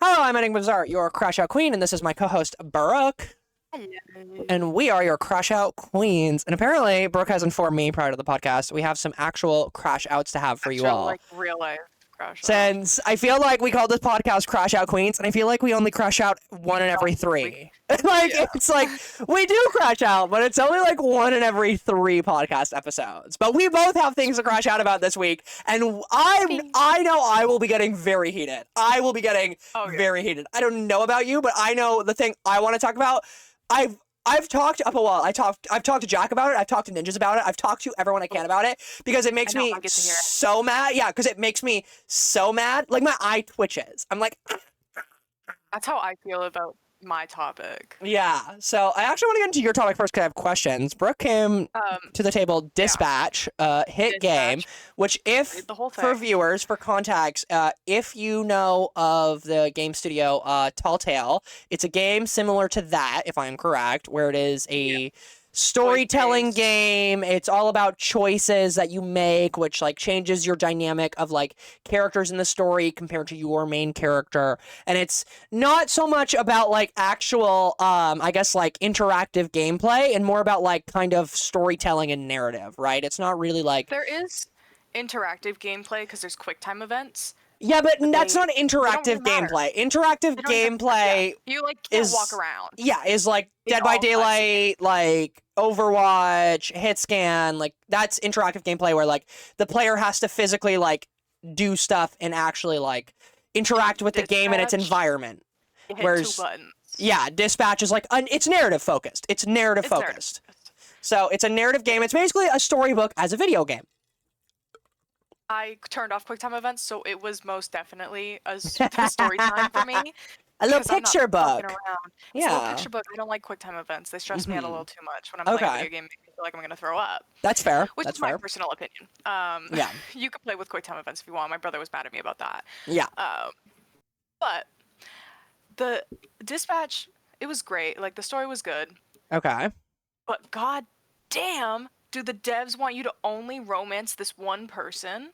Hello, I'm Enigma Bizarre, your Crash Out Queen, and this is my co-host, Baruch. Hello. And we are your Crash Out Queens. And apparently, Brooke has informed me prior to the podcast, we have some actual Crash Outs to have for you all. Like real life crash out. Since I feel like we call this podcast Crash Out Queens, and I feel like we only crash out one in every three. It's like, we do crash out, but it's only like one in every 3 podcast episodes. But we both have things to crash out about this week, and I know I will be getting very heated. I will be getting very heated. I don't know about you, but I know the thing I want to talk about. I've talked up a wall. I've talked to Jack about it. I've talked to Ninjas about it. I've talked to everyone I can about it because it makes me so mad. Yeah, because it makes me so mad. Like, my eye twitches. I'm like... That's how I feel about my topic. Yeah, so I actually want to get into your topic first because I have questions. Brooke came to the table, Dispatch, hit game, which for viewers, for context, if you know of the game studio Tall Tale, it's a game similar to that, if I'm correct, where it is a storytelling game. It's all about choices that you make, which like changes your dynamic of like characters in the story compared to your main character. And it's not so much about like actual I guess like interactive gameplay and more about like kind of storytelling and narrative, right? It's not really like there is interactive gameplay because there's QuickTime events. Yeah, but that's not interactive gameplay. Interactive gameplay you like can't walk around. Yeah, is like Dead by Daylight, like Overwatch, Hit Scan, like that's interactive gameplay where like the player has to physically like do stuff and actually like interact with the game and its environment. Whereas, 2 buttons. Yeah, Dispatch is like it's narrative focused. It's narrative focused. So it's a narrative game. It's basically a storybook as a video game. I turned off QuickTime events, so it was most definitely a story time for me. A little picture book. Yeah. It's a little picture book. I don't like QuickTime events. They stress me out a little too much when I'm playing a video game. Makes me feel like I'm going to throw up. That's fair. Which is my personal opinion. Yeah. You can play with QuickTime events if you want. My brother was mad at me about that. Yeah. But the Dispatch, it was great. Like, the story was good. Okay. But god damn, do the devs want you to only romance this one person?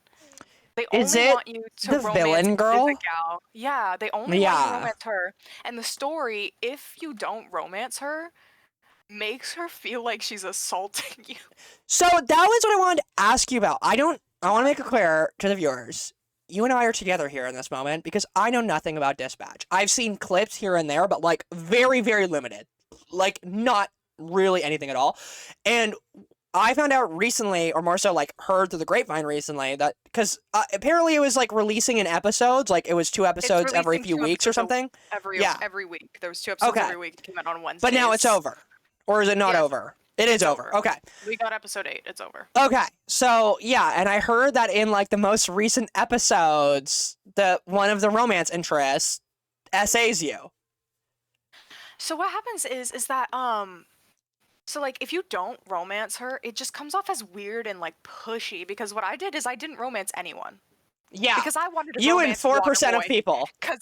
They only want you to romance the villain girl? the gal. Yeah, they only want you to romance her. And the story, if you don't romance her, makes her feel like she's assaulting you. So that was what I wanted to ask you about. I want to make it clear to the viewers. You and I are together here in this moment because I know nothing about Dispatch. I've seen clips here and there, but like very, very limited. Like not really anything at all. And I found out recently, or more so like heard through the grapevine recently, that because apparently it was like releasing in episodes, like it was 2 episodes every few weeks or something. Every week. There was 2 episodes every week. It came out on Wednesdays. But now it's over. Or is it not over? It is over. Okay. We got episode 8. It's over. Okay. So yeah, and I heard that in like the most recent episodes, one of the romance interests essays you. So what happens is that so like if you don't romance her, it just comes off as weird and like pushy because what I did is I didn't romance anyone. Yeah. Because I wanted to romance You and 4% of people. Because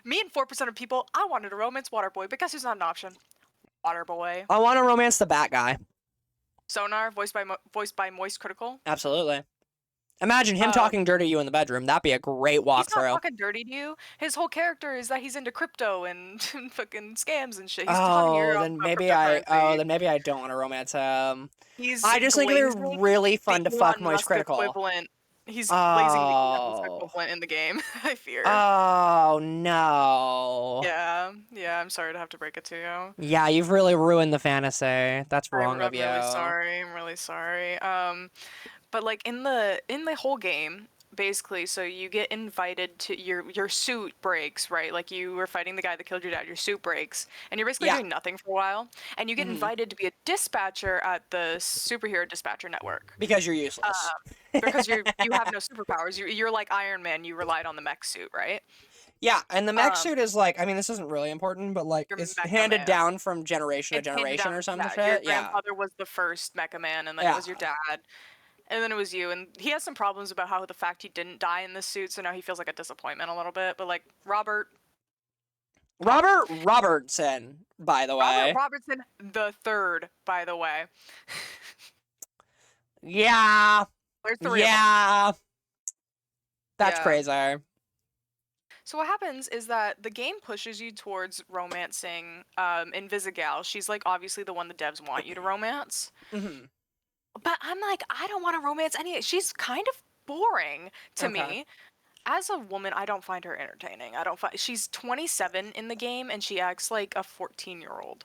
me and 4% of people, I wanted to romance Waterboy because he's not an option. Waterboy. I want to romance the Bat guy. Sonar, voiced by Moist Critical. Absolutely. Imagine him talking dirty to you in the bedroom. That'd be a great walkthrough. He's not talking dirty to you. His whole character is that he's into crypto and fucking scams and shit. He's then maybe I don't want to romance him. I just think they're really fun to fuck Moist Critical. He's blazing the equivalent in the game, I fear. Oh, no. Yeah, I'm sorry to have to break it to you. Yeah, you've really ruined the fantasy. That's wrong of you. I'm really sorry. But like in the whole game, basically, so you get invited to your suit breaks, right? Like you were fighting the guy that killed your dad, your suit breaks, and you're basically doing nothing for a while, and you get invited to be a dispatcher at the Superhero Dispatcher Network. Because you're useless. Because you have no superpowers. You're like Iron Man. You relied on the mech suit, right? Yeah, and the mech suit is like, I mean, this isn't really important, but like it's handed down from generation to generation or something. Your grandfather was the first Mecha Man, and then it was your dad. And then it was you, and he has some problems about how the fact he didn't die in this suit, so now he feels like a disappointment a little bit. But like Robert Robertson, by the way. Robert Robertson the third, by the way. Yeah. There's 3 of them. Yeah. That's crazy. So what happens is that the game pushes you towards romancing Invisigal. She's like obviously the one the devs want you to romance. Mm-hmm. But I'm like, I don't want to romance any. She's kind of boring to me. As a woman, I don't find her entertaining. I don't find she's 27 in the game and she acts like a 14-year-old.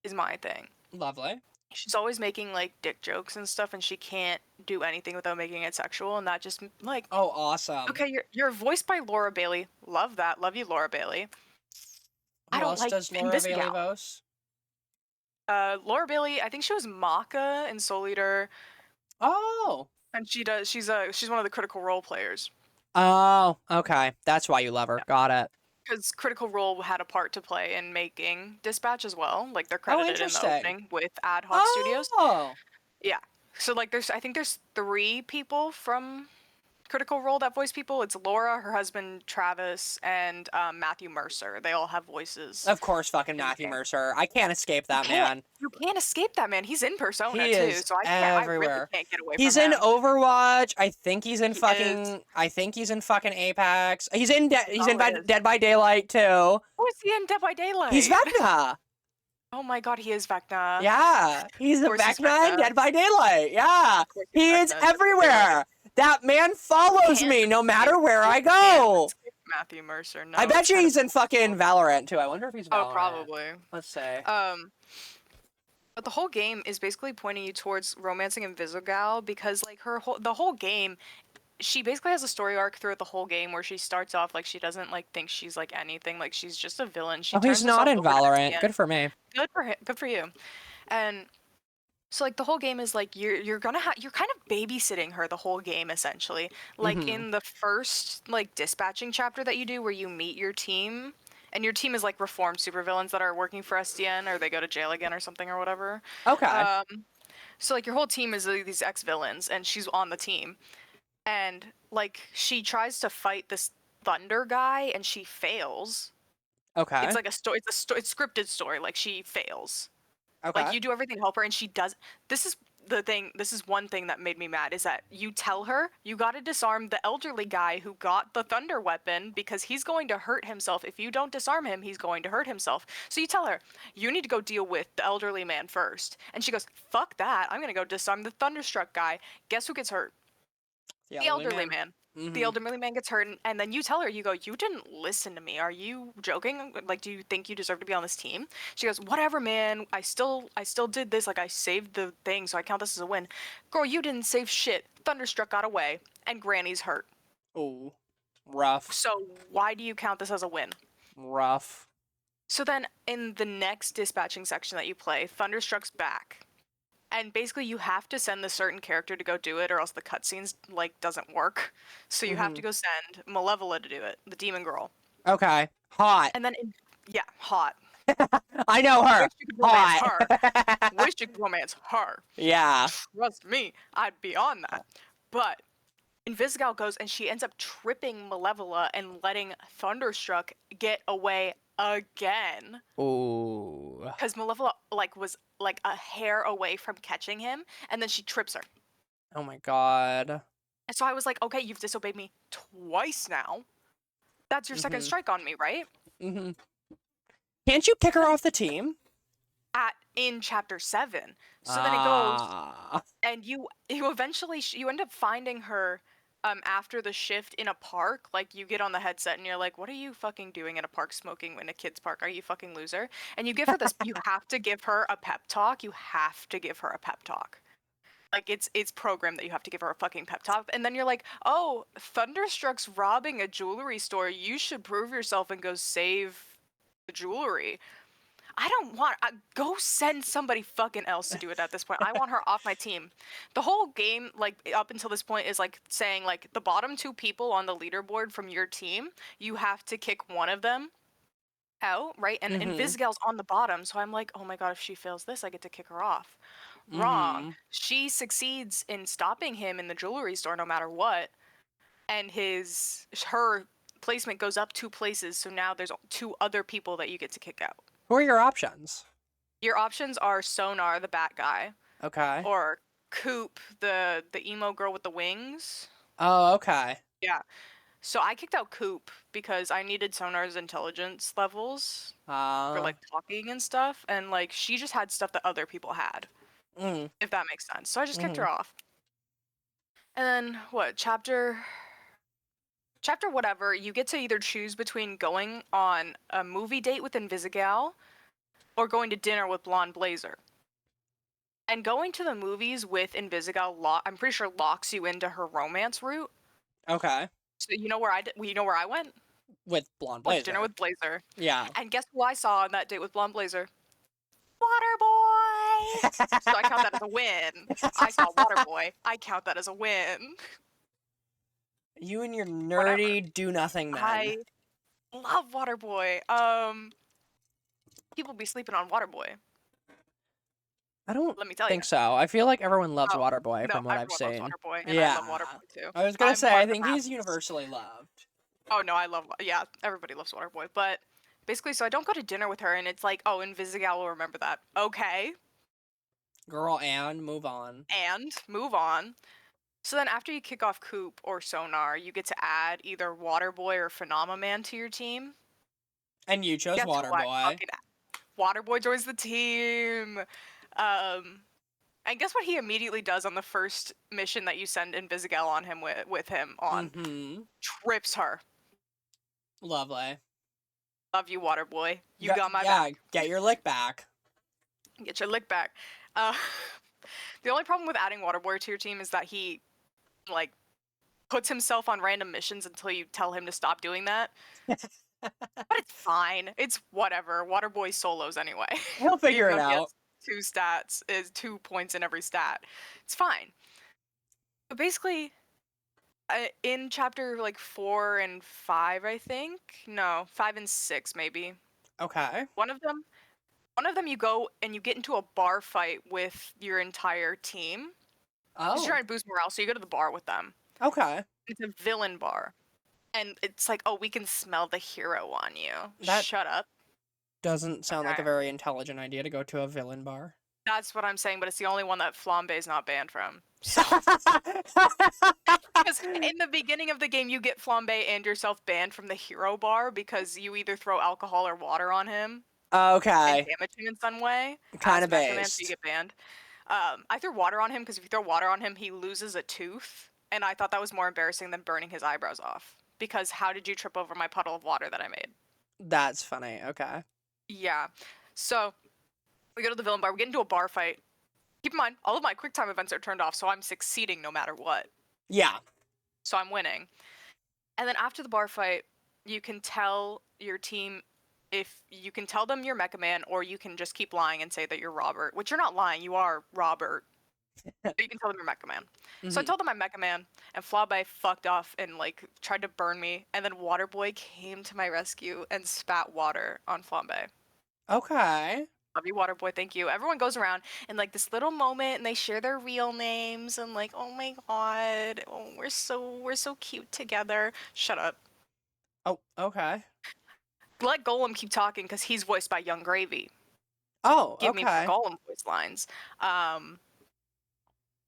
Is my thing. Lovely. She's always making like dick jokes and stuff, and she can't do anything without making it sexual, and that just like. Oh, awesome. Okay, you're voiced by Laura Bailey. Love that. Love you, Laura Bailey. Who else does Laura Bailey voice? Laura Bailey. I think she was Maka in Soul Eater. Oh. And she's one of the Critical Role players. Oh, okay. That's why you love her. Yeah. Got it. Because Critical Role had a part to play in making Dispatch as well. Like they're credited in the opening with Ad Hoc Studios. Oh. Yeah. So like I think there's 3 people from Critical Role that voice people. It's Laura, her husband Travis, and Matthew Mercer. They all have voices. Of course, fucking Matthew Mercer. I can't escape that man. You can't escape that man. He's in Persona he too. Is so everywhere. I really can't get away from him. He's in Overwatch. I think he's in I think he's in fucking Apex. He's in Dead by Daylight too. Who is he in Dead by Daylight? He's Vecna. Oh my god, he is Vecna. Yeah, he's the Vecna in Dead by Daylight. Yeah, he is everywhere. That man follows me no matter where I go. Matthew Mercer. No, I bet you he's in fucking Valorant too. I wonder if he's Valorant. Oh, probably. Let's say. But the whole game is basically pointing you towards romancing Invisigal because like the whole game, she basically has a story arc throughout the whole game where she starts off like she doesn't like think she's like anything, like she's just a villain. He's not in Valorant. Good for me. Good for him. Good for you. And so like the whole game is like you're kind of babysitting her the whole game essentially. Like in the first like dispatching chapter that you do where you meet your team, and your team is like reformed supervillains that are working for SDN or they go to jail again or something or whatever. Okay. So like your whole team is these ex-villains and she's on the team. And like she tries to fight this Thunder guy and she fails. Okay. It's like it's scripted story, like she fails. Okay. Like you do everything to help her and she does. This is one thing that made me mad is that you tell her you got to disarm the elderly guy who got the thunder weapon because he's going to hurt himself. If you don't disarm him, he's going to hurt himself. So you tell her you need to go deal with the elderly man first. And she goes, "Fuck that. I'm going to go disarm the thunderstruck guy." Guess who gets hurt? The elderly man. The elderly man gets hurt, and then you tell her, you go, "You didn't listen to me. Are you joking? Like, do you think you deserve to be on this team?" She goes, "Whatever, man. I still did this. Like, I saved the thing, so I count this as a win." Girl, you didn't save shit. Thunderstruck got away, and Granny's hurt. Oh, rough. So why do you count this as a win? Rough. So then, in the next dispatching section that you play, Thunderstruck's back. And basically you have to send the certain character to go do it or else the cutscenes like doesn't work. So you have to go send Malevola to do it, the demon girl. Okay. Hot. And then hot. I know her. Wish you could romance her. Wish you could romance her. Yeah. Trust me, I'd be on that. But Invisigal goes and she ends up tripping Malevola and letting Thunderstruck get away again. Ooh. Because Malevola was like a hair away from catching him, and then she trips her. Oh my god. And so I was like, okay, you've disobeyed me twice now. That's your second strike on me, right? Mm-hmm. Can't you kick her off the team? In chapter 7. So then it goes, and you eventually you end up finding her after the shift in a park. Like you get on the headset and you're like, "What are you fucking doing in a park smoking in a kid's park? Are you fucking loser?" And you give her this. You have to give her a pep talk. You have to give her a pep talk. Like it's programmed that you have to give her a fucking pep talk. And then you're like, "Oh, Thunderstruck's robbing a jewelry store. You should prove yourself and go save the jewelry." I don't want... go send somebody fucking else to do it at this point. I want her off my team. The whole game, like, up until this point is, like, saying, like, the bottom 2 people on the leaderboard from your team, you have to kick one of them out, right? And Invisigal's on the bottom, so I'm like, oh my god, if she fails this, I get to kick her off. Wrong. She succeeds in stopping him in the jewelry store no matter what, and her placement goes up 2 places, so now there's 2 other people that you get to kick out. Who are your options? Your options are Sonar, the bat guy. Okay. Or Coop, the emo girl with the wings. Oh, okay. Yeah. So I kicked out Coop because I needed Sonar's intelligence levels for like talking and stuff, and like she just had stuff that other people had. If that makes sense. So I just kicked her off. And then what? Chapter whatever, you get to either choose between going on a movie date with Invisigal or going to dinner with Blonde Blazer. And going to the movies with Invisigal, I'm pretty sure locks you into her romance route. Okay. So you know where I went? With Blonde Blazer. Dinner with Blazer. Yeah. And guess who I saw on that date with Blonde Blazer? Waterboy! So I count that as a win. I saw Waterboy. I count that as a win. You and your nerdy do-nothing men. I love Waterboy. People be sleeping on Waterboy. I don't Let me tell think you. so. I feel like everyone loves Waterboy from what I've loves seen. Waterboy, and I love Waterboy too. I was gonna say, I think he's universally loved. Oh no, everybody loves Waterboy. But basically, so I don't go to dinner with her, and it's like, oh, Invisigal will remember that. Okay. Girl, and move on. And move on. So then after you kick off Coop or Sonar, you get to add either Waterboy or Phenomenon to your team. And you chose Waterboy. Waterboy joins the team. And guess what he immediately does on the first mission that you send Invisigal on him with him on? Trips her. Lovely. Love you, Waterboy. You got my back. Get your lick back. Get your lick back. The only problem with adding Waterboy to your team is that he, like, puts himself on random missions until you tell him to stop doing that. But it's fine. It's whatever. Waterboy solos anyway. He'll figure it out. 2 points in every stat. It's fine. But basically, in chapter like 4 and 5, I think. No, 5 and 6 maybe. Okay. One of them you go and you get into a bar fight with your entire team. Oh. Just trying to boost morale, so you go to the bar with them. Okay. It's a villain bar. And it's like, oh, we can smell the hero on you. Shut up. Doesn't sound like a very intelligent idea to go to a villain bar. That's what I'm saying, but it's the only one that Flambe's not banned from. So. Because in the beginning of the game, you get Flambe and yourself banned from the hero bar because you either throw alcohol or water on him. Okay. And damage him in some way. Kind of based. So you get banned. I threw water on him because if you throw water on him, he loses a tooth. And I thought that was more embarrassing than burning his eyebrows off. Because how did you trip over my puddle of water that I made? That's funny. Okay. Yeah. So we go to the villain bar. We get into a bar fight. Keep in mind, all of my quick time events are turned off, so I'm succeeding no matter what. Yeah. So I'm winning. And then after the bar fight, you can tell your team if you can tell them you're Mecha Man, or you can just keep lying and say that you're Robert, which you're not lying. You are Robert. But you can tell them you're Mecha Man. Mm-hmm. So I told them I'm Mecha Man, and Flabe fucked off and like tried to burn me, and then Waterboy came to my rescue and spat water on Flabe. Okay. Love you, Waterboy. Thank you. Everyone goes around in like this little moment, and they share their real names, and like, oh my god, we're so cute together. Shut up. Oh, okay. Let Golem keep talking because he's voiced by Young Gravy. Oh, Give me more Golem voice lines.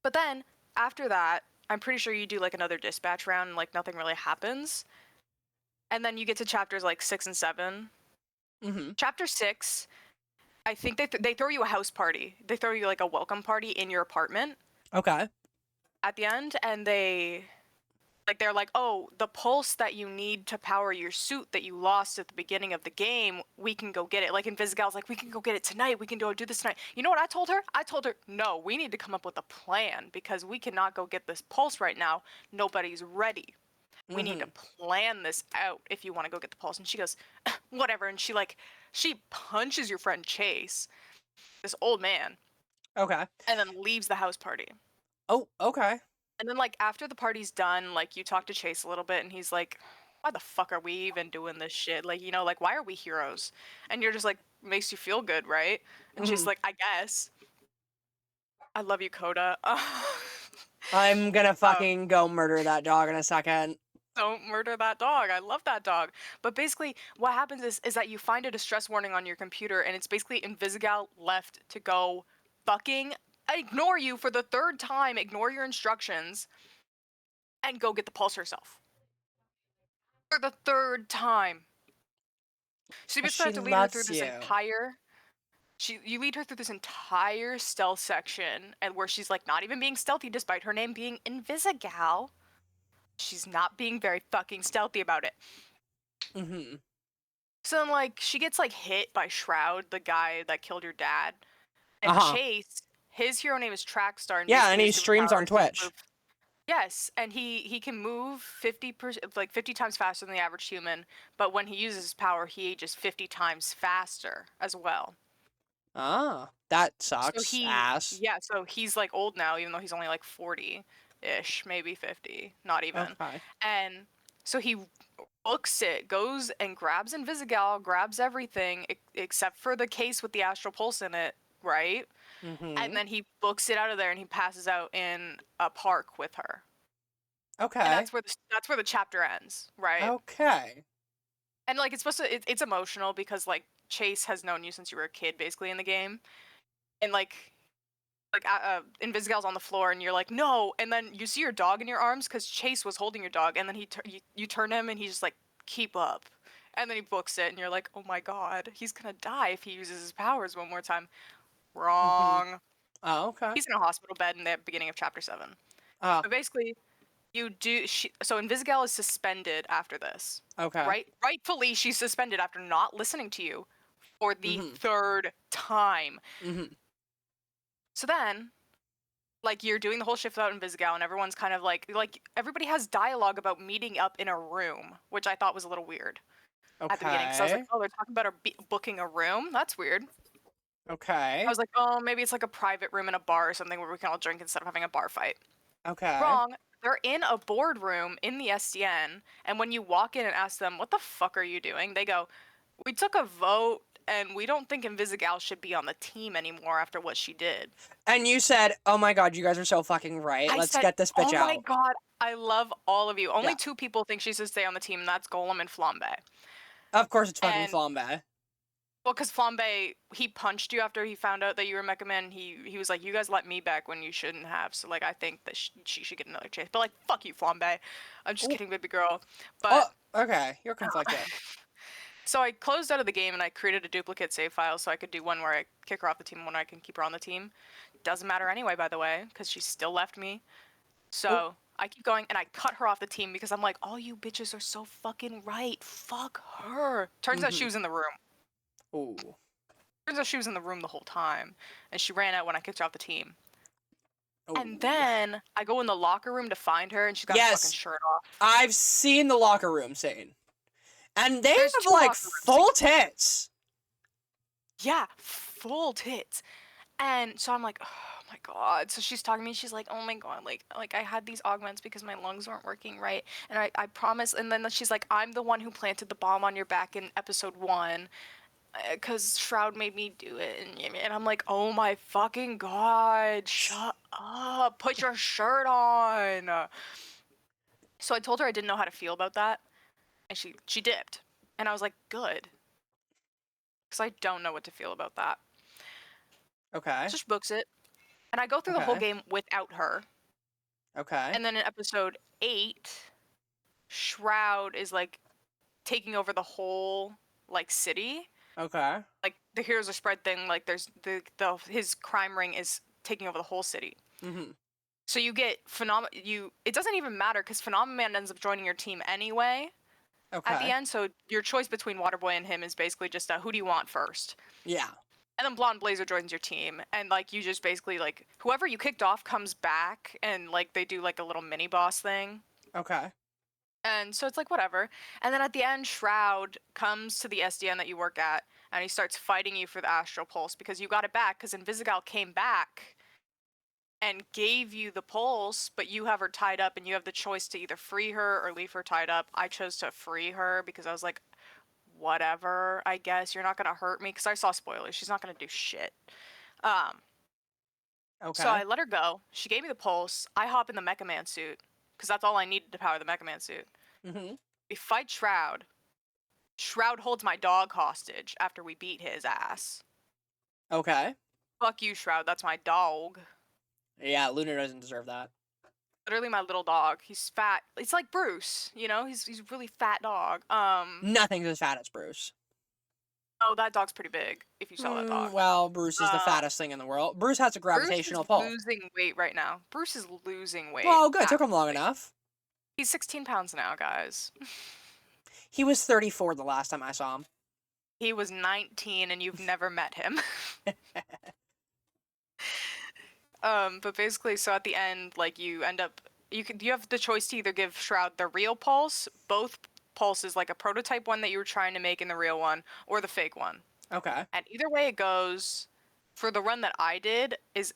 But then after that, I'm pretty sure you do like another dispatch round, and like nothing really happens. And then you get to chapters like 6 and 7. Mm-hmm. Chapter 6. I think they throw you a house party. They throw you like a welcome party in your apartment. Okay. At the end, and they're like, oh, the pulse that you need to power your suit that you lost at the beginning of the game, we can go get it. Like Invisigal's like, we can go get it tonight. We can go do this tonight. You know what I told her? I told her, no, we need to come up with a plan because we cannot go get this pulse right now. Nobody's ready. We need to plan this out if you want to go get the pulse. And she goes, whatever. And she punches your friend Chase, this old man. Okay. And then leaves the house party. Oh, okay. And then, like, after the party's done, like, you talk to Chase a little bit, and he's like, why the fuck are we even doing this shit? Like, you know, like, why are we heroes? And you're just like, makes you feel good, right? And she's like, I guess. I love you, Coda. I'm gonna fucking go murder that dog in a second. Don't murder that dog. I love that dog. But basically, what happens is that you find a distress warning on your computer, and it's basically Invisigal left to go fucking ignore you for the 3rd time, ignore your instructions, and go get the pulse herself. For the third time. So you basically have to lead her through this entire... You lead her through this entire stealth section, and where she's like not even being stealthy despite her name being Invisigal. She's not being very fucking stealthy about it. Mm-hmm. So then, like, she gets like hit by Shroud, the guy that killed your dad, and Chase. His hero name is Trackstar. And he streams on Twitch. Yes, and he can move 50 times faster than the average human, but when he uses his power, he ages 50 times faster as well. Ah, that sucks. So he's like old now, even though he's only like 40-ish, maybe 50, not even. Okay. And so he books it, goes and grabs Invisigal, grabs everything except for the case with the astral pulse in it, right? Mm-hmm. And then he books it out of there and he passes out in a park with her. Okay. And that's where the chapter ends, right? Okay. And like it's emotional because like Chase has known you since you were a kid, basically, in the game, and like Invisigal's on the floor and you're like no, and then you see your dog in your arms because Chase was holding your dog, and then you turn him and he's just like keep up, and then he books it and you're like oh my god, he's gonna die if he uses his powers one more time. Wrong. Mm-hmm. Oh, okay. He's in a hospital bed in the beginning of chapter 7. But basically, so Invisigal is suspended after this. Okay. Rightfully, she's suspended after not listening to you for the third time. Mm-hmm. So then, like, you're doing the whole shift without Invisigal, and everyone's kind of like everybody has dialogue about meeting up in a room, which I thought was a little weird at the beginning. So I was like, oh, they're talking about booking a room? That's weird. Okay. I was like, oh, maybe it's like a private room in a bar or something where we can all drink instead of having a bar fight. Okay. Wrong. They're in a boardroom in the SDN, and when you walk in and ask them, what the fuck are you doing? They go, we took a vote, and we don't think Invisigal should be on the team anymore after what she did. And you said, oh my god, you guys are so fucking right. Let's get this bitch out. Oh my god, I love all of you. Only 2 people think she should stay on the team, and that's Golem and Flambe. Of course it's fucking Flambe. Well, because Flambe, he punched you after he found out that you were Mecha Man. He was like, you guys let me back when you shouldn't have. So, like, I think that she should get another chance. But, like, fuck you, Flambe. I'm just kidding, baby girl. But okay. You're conflicted. So I closed out of the game, and I created a duplicate save file so I could do one where I kick her off the team and one where I can keep her on the team. Doesn't matter anyway, by the way, because she still left me. So I keep going, and I cut her off the team because I'm like, all you bitches are so fucking right. Fuck her. Turns out she was in the room. Ooh. Turns out she was in the room the whole time, and she ran out when I kicked her off the team. Ooh. And then I go in the locker room to find her, and she's got her fucking shirt off. I've seen the locker room scene. And they have, like, full tits. Yeah, full tits. And so I'm like, oh my god. So she's talking to me, she's like, oh my god, like I had these augments because my lungs weren't working right. And I promise, and then she's like, I'm the one who planted the bomb on your back in episode 1. Because Shroud made me do it, and I'm like, oh my fucking god, shut up, put your shirt on. So I told her I didn't know how to feel about that, and she dipped, and I was like, good, because I don't know what to feel about that. Okay. So she books it, and I go through the whole game without her. Okay. And then in episode 8, Shroud is like taking over the whole like city. Okay. Like the Heroes Are Spread thing, like there's his crime ring is taking over the whole city. Mm-hmm. So you get it doesn't even matter because Phenomenon ends up joining your team anyway. Okay. At the end, so your choice between Waterboy and him is basically just who do you want first? Yeah. And then Blonde Blazer joins your team, and like you just basically like whoever you kicked off comes back, and like they do like a little mini boss thing. Okay. And so it's like whatever. And then at the end, Shroud comes to the SDN that you work at, and he starts fighting you for the Astral Pulse because you got it back because Invisigal came back and gave you the pulse, but you have her tied up, and you have the choice to either free her or leave her tied up. I chose to free her because I was like, whatever, I guess. You're not going to hurt me because I saw spoilers. She's not going to do shit. Okay. So I let her go. She gave me the pulse. I hop in the Mecha Man suit because that's all I needed to power the Mecha Man suit. Mm-hmm. We fight Shroud. Shroud holds my dog hostage after we beat his ass. Okay. Fuck you, Shroud. That's my dog. Yeah, Luna doesn't deserve that. literally my little dog. He's fat. It's like Bruce, you know? He's a really fat dog. Nothing's as fat as Bruce. Oh, that dog's pretty big, if you saw that dog. Well, Bruce is the fattest thing in the world. Bruce has a gravitational pull. Bruce is losing weight right now. Bruce is losing weight. Well, good. Took him long enough. He's 16 pounds now, guys. He was 34 the last time I saw him. He was 19 and you've never met him. But basically, so at the end, like, you end up... You have the choice to either give Shroud the real pulse, both pulses, like a prototype one that you were trying to make in the real one, or the fake one. Okay. And either way it goes, for the run that I did, is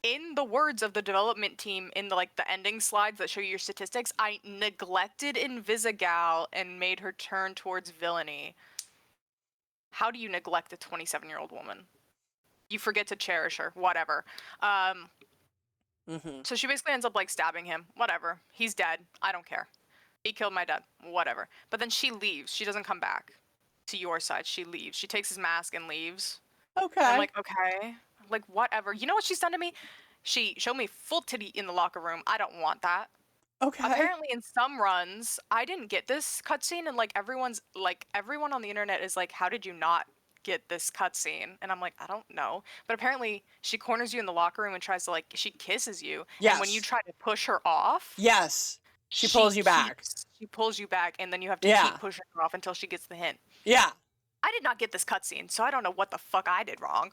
in the words of the development team in the ending slides that show you your statistics, I neglected Invisigal and made her turn towards villainy. How do you neglect a 27-year-old woman? You forget to cherish her. Whatever. So she basically ends up, like, stabbing him. Whatever. He's dead. I don't care. He killed my dad. Whatever. But then she leaves. She doesn't come back to your side. She leaves. She takes his mask and leaves. Okay. I'm like, okay. Like, whatever. You know what she's done to me? She showed me full titty in the locker room. I don't want that. Okay. Apparently, in some runs, I didn't get this cutscene, and, like, everyone on the internet is like, how did you not get this cutscene? And I'm like, I don't know. But apparently, she corners you in the locker room and tries to, like, she kisses you. Yes. And when you try to push her off... Yes. She pulls you back. She pulls you back, and then you have to keep pushing her off until she gets the hint. Yeah. I did not get this cutscene, so I don't know what the fuck I did wrong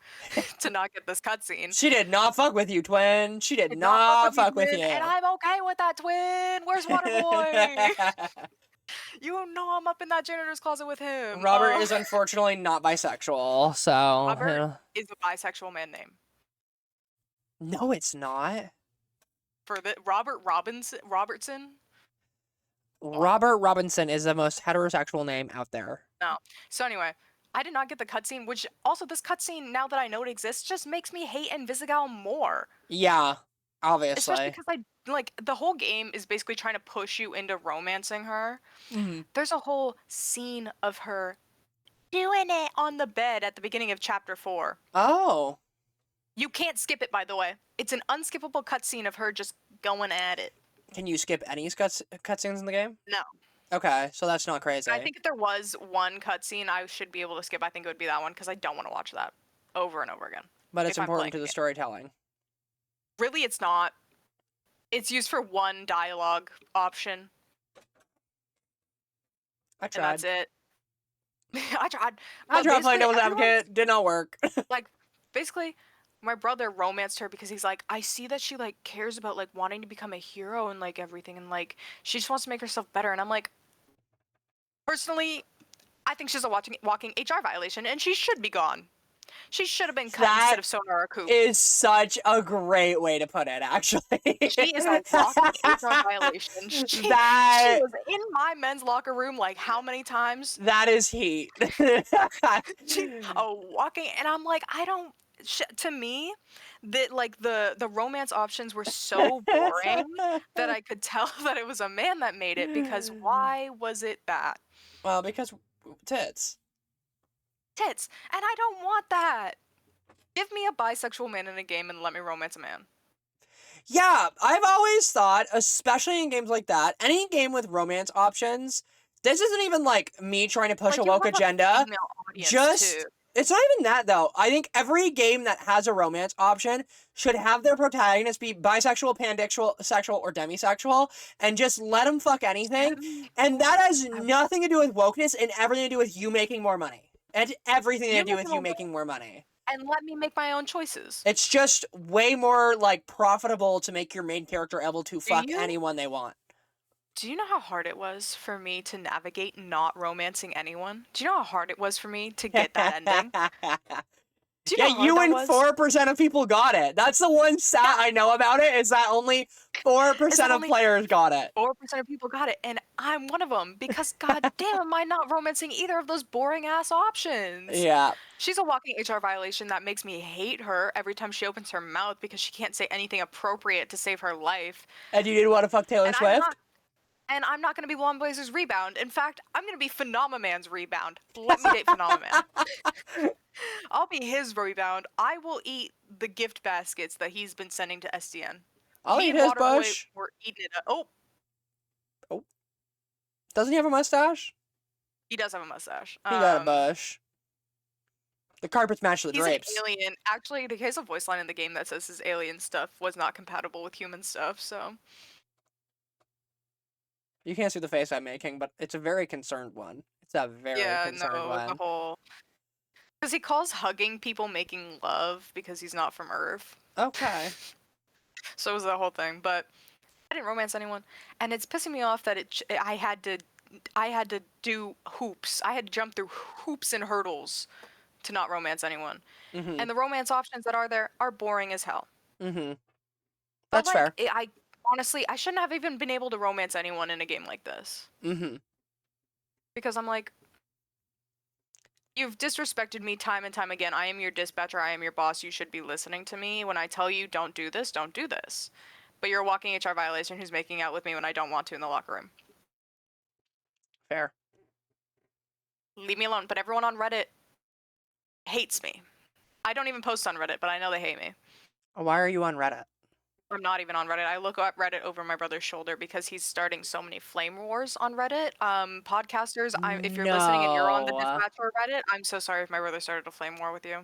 to not get this cutscene. She did not fuck with you, twin. She did not fuck with you. And I'm okay with that, twin. Where's Waterboy? You know I'm up in that janitor's closet with him. Robert is unfortunately not bisexual, so... Robert is a bisexual man name. No, it's not. For the Robertson? Robert Robinson is the most heterosexual name out there. No. So anyway, I did not get the cutscene, which also this cutscene, now that I know it exists, just makes me hate Invisigal more. Yeah, obviously. Especially because the whole game is basically trying to push you into romancing her. Mm-hmm. There's a whole scene of her doing it on the bed at the beginning of chapter 4. Oh. You can't skip it, by the way. It's an unskippable cutscene of her just going at it. Can you skip any cutscenes in the game? No. Okay, so that's not crazy. I think if there was one cutscene I should be able to skip, I think it would be that one, because I don't want to watch that over and over again. But it's important to the storytelling. Really, it's not. It's used for one dialogue option. I tried. And that's it. I tried. I tried playing Devil's Advocate. Did not work. Like, basically... My brother romanced her because he's like, I see that she, like, cares about, like, wanting to become a hero and, like, everything, and, like, she just wants to make herself better. And I'm like, personally, I think she's a walking HR violation, and she should be gone. She should have been cut instead of Sonara Coop. Is such a great way to put it, actually. She is a walking HR violation. She was in my men's locker room, like, how many times? That is heat. Walking, and I'm like, I don't... to me, that the romance options were so boring that I could tell that it was a man that made it, because why was it that? Well, because tits. Tits. And I don't want that. Give me a bisexual man in a game and let me romance a man. Yeah, I've always thought, especially in games like that, any game with romance options, this isn't even like me trying to push a woke agenda. It's not even that, though. I think every game that has a romance option should have their protagonist be bisexual, pansexual, or demisexual, and just let them fuck anything. And that has nothing to do with wokeness and everything to do with you making more money. And everything to do with you making more money. And let me make my own choices. It's just way more, like, profitable to make your main character able to fuck anyone they want. Do you know how hard it was for me to navigate not romancing anyone? Do you know how hard it was for me to get that ending? You and 4% of people got it. That's the one stat I know about it, is that only 4% of players got it. 4% of people got it, and I'm one of them, because goddamn am I not romancing either of those boring-ass options. Yeah. She's a walking HR violation that makes me hate her every time she opens her mouth because she can't say anything appropriate to save her life. And you didn't want to fuck Taylor Swift? And I'm not going to be Blonde Blazer's rebound. In fact, I'm going to be Phenomaman's rebound. Let me date Phenomaman. I'll be his rebound. I will eat the gift baskets that he's been sending to SDN. I'll Me eat and his Waterboy bush. were eating it up. Oh. Doesn't he have a mustache? He does have a mustache. He got a bush. The carpets match the drapes. He's an alien. Actually, he has a voice line in the game that says his alien stuff was not compatible with human stuff, so. You can't see the face I'm making, but it's a very concerned one. It's a very concerned one. The whole... Because he calls hugging people making love because he's not from Earth. Okay. So it was the whole thing, but I didn't romance anyone, and it's pissing me off that I had to do hoops. I had to jump through hoops and hurdles to not romance anyone. Mm-hmm. And the romance options that are there are boring as hell. Mm-hmm. That's fair. I honestly, I shouldn't have even been able to romance anyone in a game like this. Mm-hmm. Because I'm like, you've disrespected me time and time again. I am your dispatcher. I am your boss. You should be listening to me. When I tell you don't do this, don't do this. But you're a walking HR violation who's making out with me when I don't want to in the locker room. Fair. Leave me alone. But everyone on Reddit hates me. I don't even post on Reddit, but I know they hate me. Why are you on Reddit? I'm not even on Reddit. I look at Reddit over my brother's shoulder because he's starting so many flame wars on Reddit. Podcasters, if you're listening and you're on the Dispatcher Reddit, I'm so sorry if my brother started a flame war with you.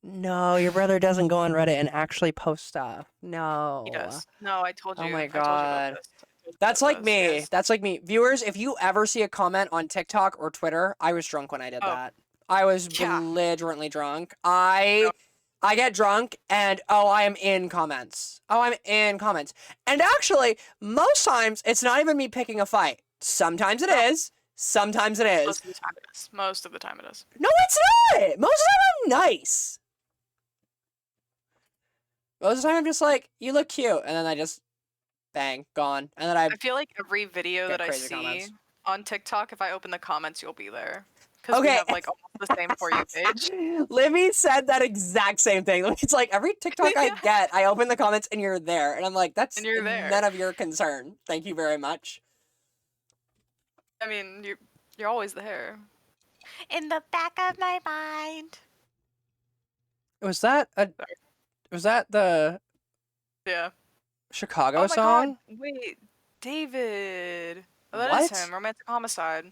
No, your brother doesn't go on Reddit and actually post stuff. No. He does. No, I told you. Oh my I told you about god. this. That's like me. Yes. That's like me. Viewers, if you ever see a comment on TikTok or Twitter, I was drunk when I did that. I was belligerently drunk. I get drunk and I am in comments. I'm in comments. And actually, most times it's not even me picking a fight. Sometimes it is. Sometimes it is. Most of the time it is. Most of the time it is. No, it's not. Most of the time I'm nice. Most of the time I'm just like, you look cute, and then I just bang, gone. And then I feel like every video that I see comments on TikTok, if I open the comments, you'll be there. Because we have like almost the same For You page. Libby said that exact same thing. It's like every TikTok I get, I open the comments and you're there. And I'm like, that's none of your concern. Thank you very much. I mean, you're always there. In the back of my mind. Was that the Chicago song? God. Wait, David. Oh, that is him. Romantic Homicide.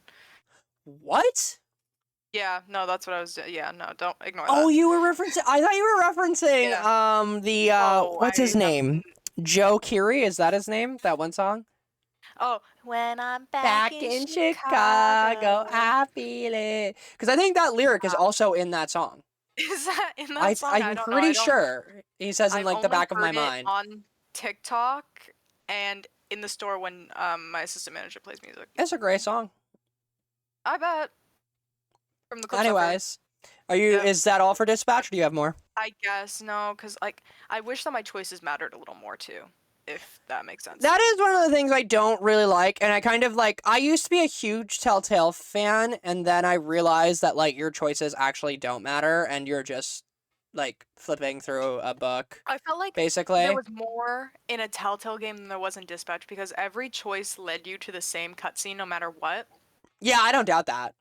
What? Yeah, no, that's what I was doing. Yeah, no, don't ignore that. Oh, you were referencing... I thought you were referencing, what's his name? Joe Keery? Is that his name? That one song? Oh, when I'm back in Chicago, I feel it. Because I think that lyric is also in that song. Is that in that song? I'm pretty sure. He says in like the back of my mind. On TikTok and in the store when my assistant manager plays music. It's a great song. I bet. From the anyways, is that all for Dispatch, or do you have more? I guess no, because like I wish that my choices mattered a little more too, if that makes sense. That is one of the things I don't really like, and I kind of like. I used to be a huge Telltale fan, and then I realized that like your choices actually don't matter, and you're just like flipping through a book. I felt like basically there was more in a Telltale game than there was in Dispatch because every choice led you to the same cutscene, no matter what. Yeah, I don't doubt that.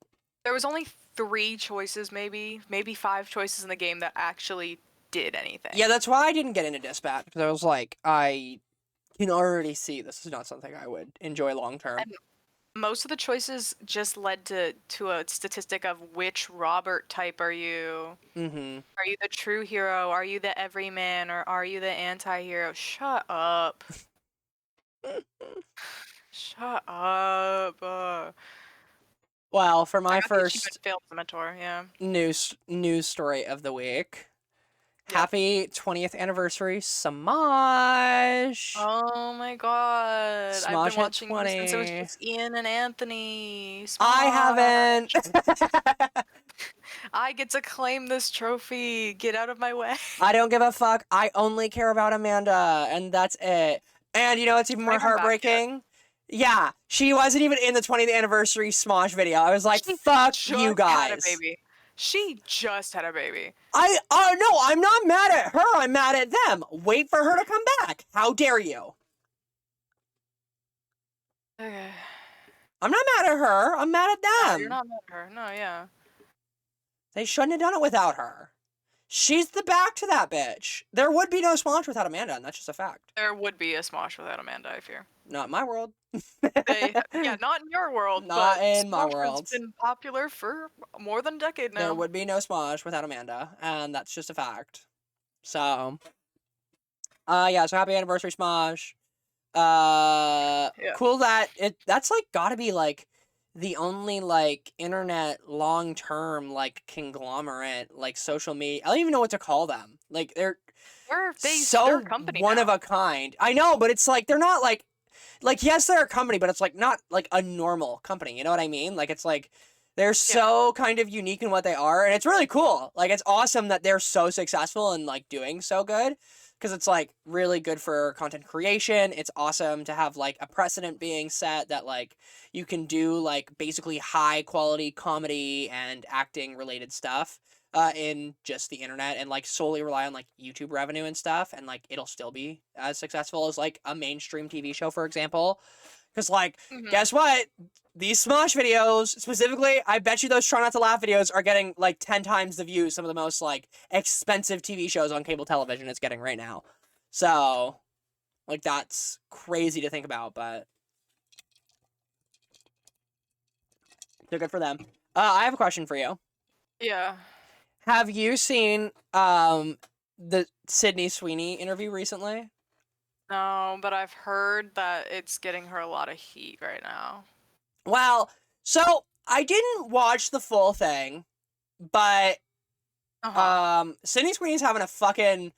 There was only 3 choices, maybe 5 choices in the game that actually did anything. Yeah, that's why I didn't get into Dispatch, because I was like, I can already see this is not something I would enjoy long term. And most of the choices just led to a statistic of which Robert type are you? Mm-hmm. Are you the true hero? Are you the everyman? Or are you the anti-hero? Shut up. Shut up. Well, for my first mentor, news story of the week, happy 20th anniversary, Smosh! Oh my god! Smosh I've been watching 20. since it was just Ian and Anthony. Smosh. I haven't. I get to claim this trophy. Get out of my way. I don't give a fuck. I only care about Amanda, and that's it. And you know what's even more heartbreaking? Yeah, she wasn't even in the 20th anniversary Smosh video. I was like, fuck you guys. Had a baby. She just had a baby. No, I'm not mad at her. I'm mad at them. Wait for her to come back. How dare you? Okay. I'm not mad at her. I'm mad at them. No, you're not mad at her. No, yeah. They shouldn't have done it without her. She's the back to that bitch. There would be no Smosh without Amanda, and that's just a fact. There would be a Smosh without Amanda, I fear. Not in my world. Yeah, not in your world, not but in my Smosh world. has been popular for more than a decade now. There would be no Smosh without Amanda, and that's just a fact. So, yeah, so happy anniversary, Smosh. Cool that that's like gotta be like the only like internet long-term like conglomerate, like social media. I don't even know what to call them. Like they're so one of a kind. I know, but it's like they're not like yes, they're a company, but it's like not like a normal company. You know what I mean? Like it's like they're so kind of unique in what they are, and it's really cool. Like it's awesome that they're so successful and like doing so good. Because it's, like, really good for content creation. It's awesome to have, like, a precedent being set that, like, you can do, like, basically high-quality comedy and acting-related stuff in just the internet and, like, solely rely on, like, YouTube revenue and stuff. And, like, it'll still be as successful as, like, a mainstream TV show, for example. Because, like, guess what? These Smosh videos, specifically, I bet you those Try Not to Laugh videos are getting, like, 10 times the views some of the most, like, expensive TV shows on cable television is getting right now. So, like, that's crazy to think about, but they're good for them. I have a question for you. Yeah. Have you seen, the Sydney Sweeny interview recently? No, but I've heard that it's getting her a lot of heat right now. Well, so I didn't watch the full thing, but Sydney Sweeney's having a fucking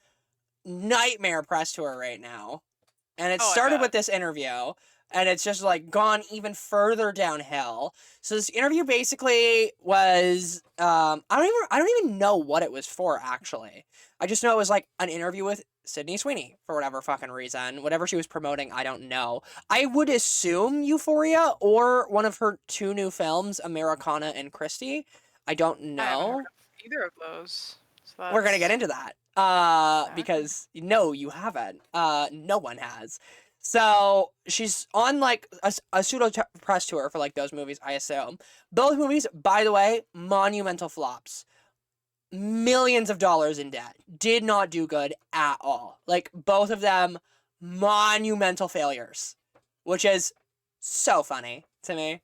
nightmare press tour right now. And it started with this interview, and it's just like gone even further downhill. So this interview basically was I don't even know what it was for actually. I just know it was like an interview with Sydney Sweeney for whatever fucking reason. Whatever she was promoting, I don't know. I would assume Euphoria or one of her 2 new films, Americana and Christie. I don't know. I haven't heard of either of those. So we're gonna get into that. Because no, you haven't. No one has. So she's on like a pseudo press tour for like those movies, I assume. Both movies, by the way, monumental flops. Millions of dollars in debt. Did not do good at all. Like both of them, monumental failures, which is so funny to me.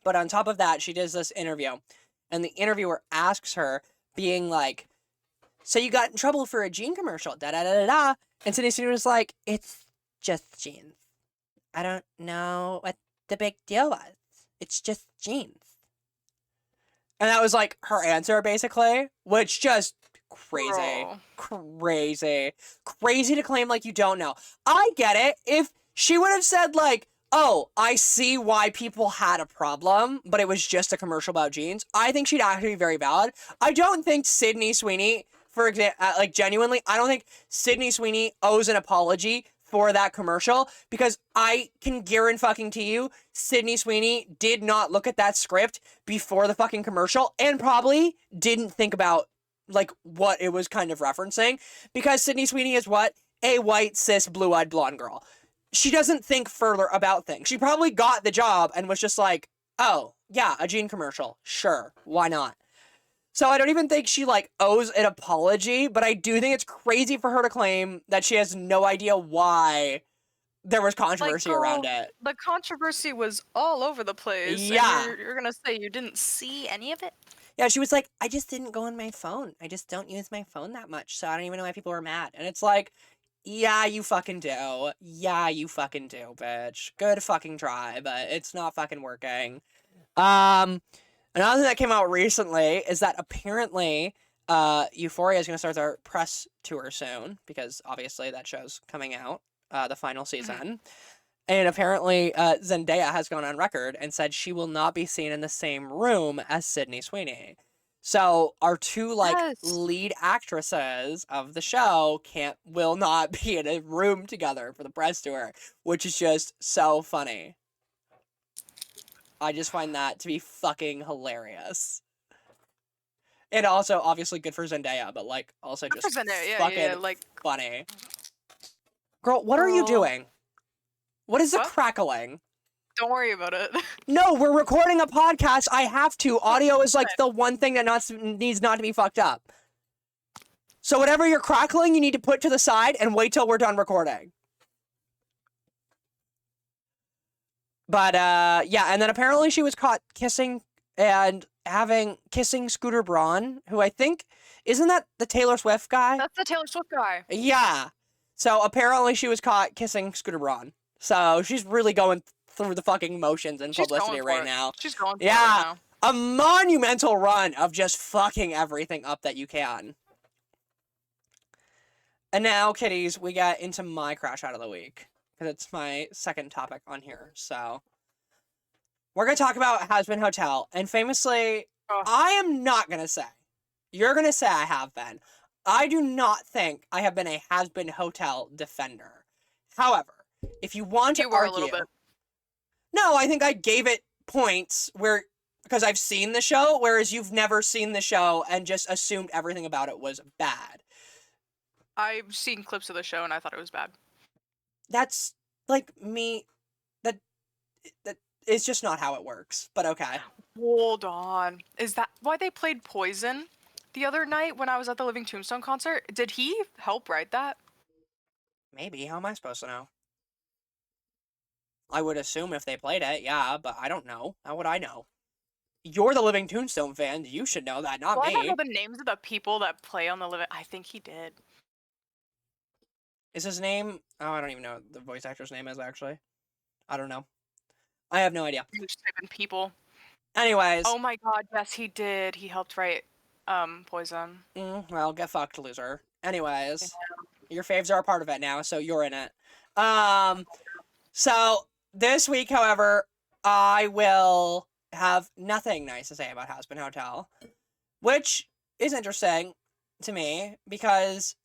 But on top of that, she does this interview, and the interviewer asks her, being like, "So you got in trouble for a jean commercial, da da da da da," and Sydney Sweeney was like, "It's just jeans. I don't know what the big deal was. It's just jeans." And that was like her answer, basically, which just crazy, crazy to claim like you don't know. I get it. If she would have said like, "Oh, I see why people had a problem, but it was just a commercial about jeans," I think she'd actually be very valid. I don't think Sydney Sweeney, for example, like genuinely, I don't think Sydney Sweeney owes an apology for that commercial, because I can guarantee you Sydney Sweeney did not look at that script before the fucking commercial and probably didn't think about like what it was kind of referencing, because Sydney Sweeney is what? A white, cis, blue-eyed blonde girl. She doesn't think further about things. She probably got the job and was just like, "Oh, yeah, a jean commercial. Sure, why not?" So I don't even think she, like, owes an apology, but I do think it's crazy for her to claim that she has no idea why there was controversy around it. The controversy was all over the place. Yeah. And you're gonna say you didn't see any of it? Yeah, she was like, "I just didn't go on my phone. I just don't use my phone that much, so I don't even know why people were mad." And it's like, yeah, you fucking do. Yeah, you fucking do, bitch. Good fucking try, but it's not fucking working. Another thing that came out recently is that apparently Euphoria is going to start their press tour soon, because obviously that show's coming out, the final season. And apparently Zendaya has gone on record and said she will not be seen in the same room as Sydney Sweeney. So our 2 like lead actresses of the show will not be in a room together for the press tour, which is just so funny. I just find that to be fucking hilarious. And also, obviously, good for Zendaya, but, like, also just fucking funny. Girl, what are you doing? What is the crackling? Don't worry about it. No, we're recording a podcast. I have to. Audio is like the one thing that needs not to be fucked up. So whatever you're crackling, you need to put to the side and wait till we're done recording. But, yeah, and then apparently she was caught kissing Scooter Braun, who I think, isn't that the Taylor Swift guy? That's the Taylor Swift guy. Yeah. So apparently she was caught kissing Scooter Braun. So she's really going through the fucking motions and publicity right now. She's going for it right now. A monumental run of just fucking everything up that you can. And now, kitties, we get into my crash out of the week. Because it's my second topic on here. So we're going to talk about Hazbin Hotel. And famously, I am not going to say. You're going to say I have been. I do not think I have been a Hazbin Hotel defender. However, if you want to argue... a little bit. No, I think I gave it points because I've seen the show, whereas you've never seen the show and just assumed everything about it was bad. I've seen clips of the show and I thought it was bad. That's like me. That is just not how it works. But okay. Hold on. Is that why they played Poison the other night when I was at the Living Tombstone concert? Did he help write that? Maybe. How am I supposed to know? I would assume if they played it, yeah, but I don't know. How would I know? You're the Living Tombstone fan. You should know that, not me. I don't know the names of the people that play on the Living... I think he did. Is his name... Oh, I don't even know what the voice actor's name is, actually. I don't know. I have no idea. You just type in people. Anyways. Oh my god, yes, he did. He helped write Poison. Well, get fucked, loser. Anyways. Yeah. Your faves are a part of it now, so you're in it. So, this week, however, I will have nothing nice to say about Hazbin Hotel. Which is interesting to me, because...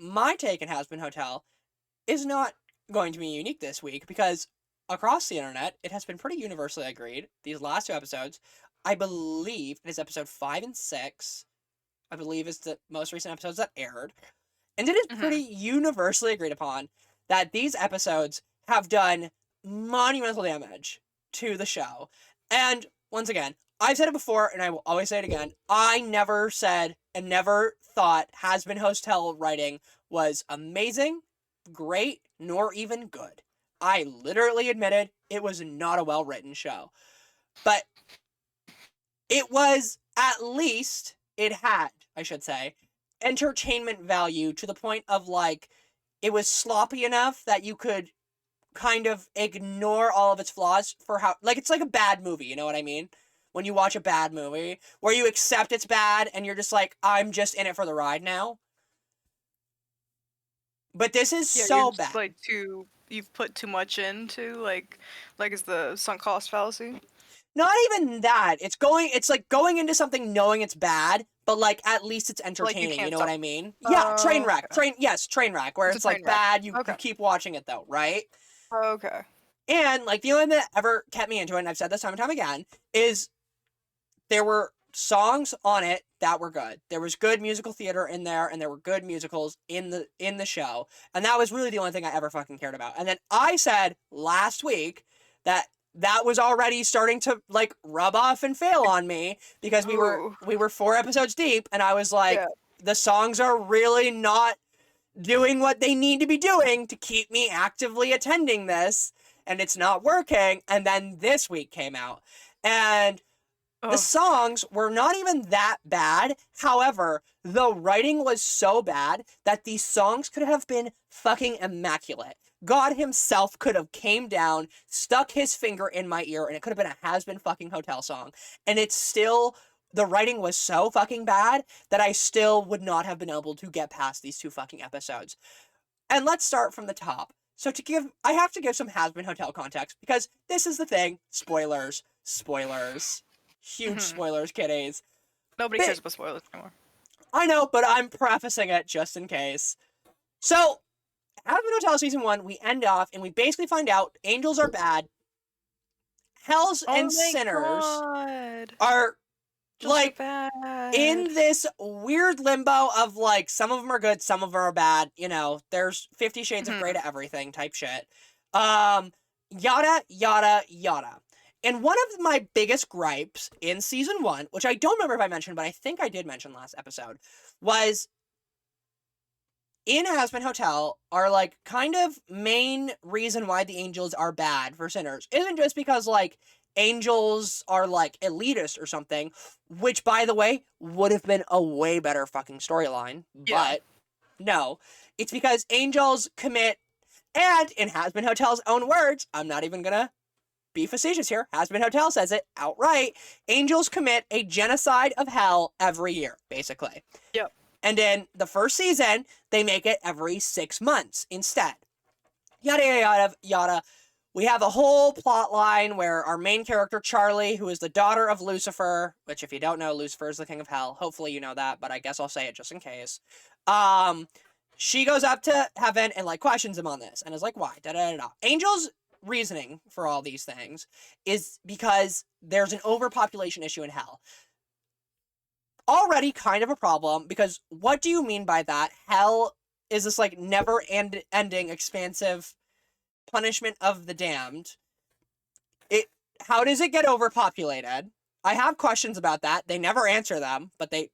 my take on Hazbin Hotel is not going to be unique this week because across the internet, it has been pretty universally agreed. These last two episodes, I believe it is episode 5 and 6, I believe is the most recent episodes that aired. And it is pretty universally agreed upon that these episodes have done monumental damage to the show. And once again, I've said it before and I will always say it again. I never said and never thought Hazbin Hotel writing was amazing, great, nor even good. I literally admitted it was not a well-written show. But it was, at least, it had, I should say, entertainment value to the point of, like, it was sloppy enough that you could kind of ignore all of its flaws for how, like, it's like a bad movie, you know what I mean? When you watch a bad movie, where you accept it's bad, and you're just like, I'm just in it for the ride now. But this is so bad. Like, you've put too much into, like it's the sunk cost fallacy? Not even that. It's like going into something knowing it's bad, but, like, at least it's entertaining, you know what I mean? Yeah, train wreck. Okay. Train wreck, where it's like bad, you keep watching it, though, right? Okay. And, like, the only thing that ever kept me into it, and I've said this time and time again, is there were songs on it that were good. There was good musical theater in there, and there were good musicals in the show. And that was really the only thing I ever fucking cared about. And then I said last week that was already starting to, like, rub off and fail on me, because we were 4 episodes deep, and I was like, the songs are really not doing what they need to be doing to keep me actively attending this, and it's not working. And then this week came out, and the songs were not even that bad. However, the writing was so bad that these songs could have been fucking immaculate. God himself could have came down, stuck his finger in my ear, and it could have been a Hazbin fucking Hotel song. And it's still, the writing was so fucking bad that I still would not have been able to get past these 2 fucking episodes. And let's start from the top. So I have to give some Hazbin Hotel context, because this is the thing. Spoilers. Huge spoilers, kiddies. Nobody cares about spoilers anymore. I know, but I'm prefacing it just in case. So, Hazbin Hotel Season 1, we end off, and we basically find out angels are bad. Hells and sinners are, just like, bad. In this weird limbo of, like, some of them are good, some of them are bad. You know, there's 50 Shades of Grey to everything type shit. yada, yada, yada. And one of my biggest gripes in season 1, which I don't remember if I mentioned, but I think I did mention last episode, was in Hazbin Hotel, our, like, kind of main reason why the angels are bad for sinners isn't just because, like, angels are, like, elitist or something, which, by the way, would have been a way better fucking storyline, but no. It's because angels commit, and in Hazbin Hotel's own words, I'm not even gonna be facetious here, Hazbin Hotel says it outright, angels commit a genocide of hell every year, basically. Yep. And in the first season, they make it every 6 months instead. Yada, yada, yada, yada. We have a whole plot line where our main character, Charlie, who is the daughter of Lucifer, which if you don't know, Lucifer is the king of hell. Hopefully you know that, but I guess I'll say it just in case. She goes up to heaven and, like, questions him on this and is like, why? Da, da, da, da. Angels' reasoning for all these things is because there's an overpopulation issue in hell. Already kind of a problem, because what do you mean by that? Hell is this, like, never-ending, expansive punishment of the damned. How does it get overpopulated? I have questions about that. They never answer them, but they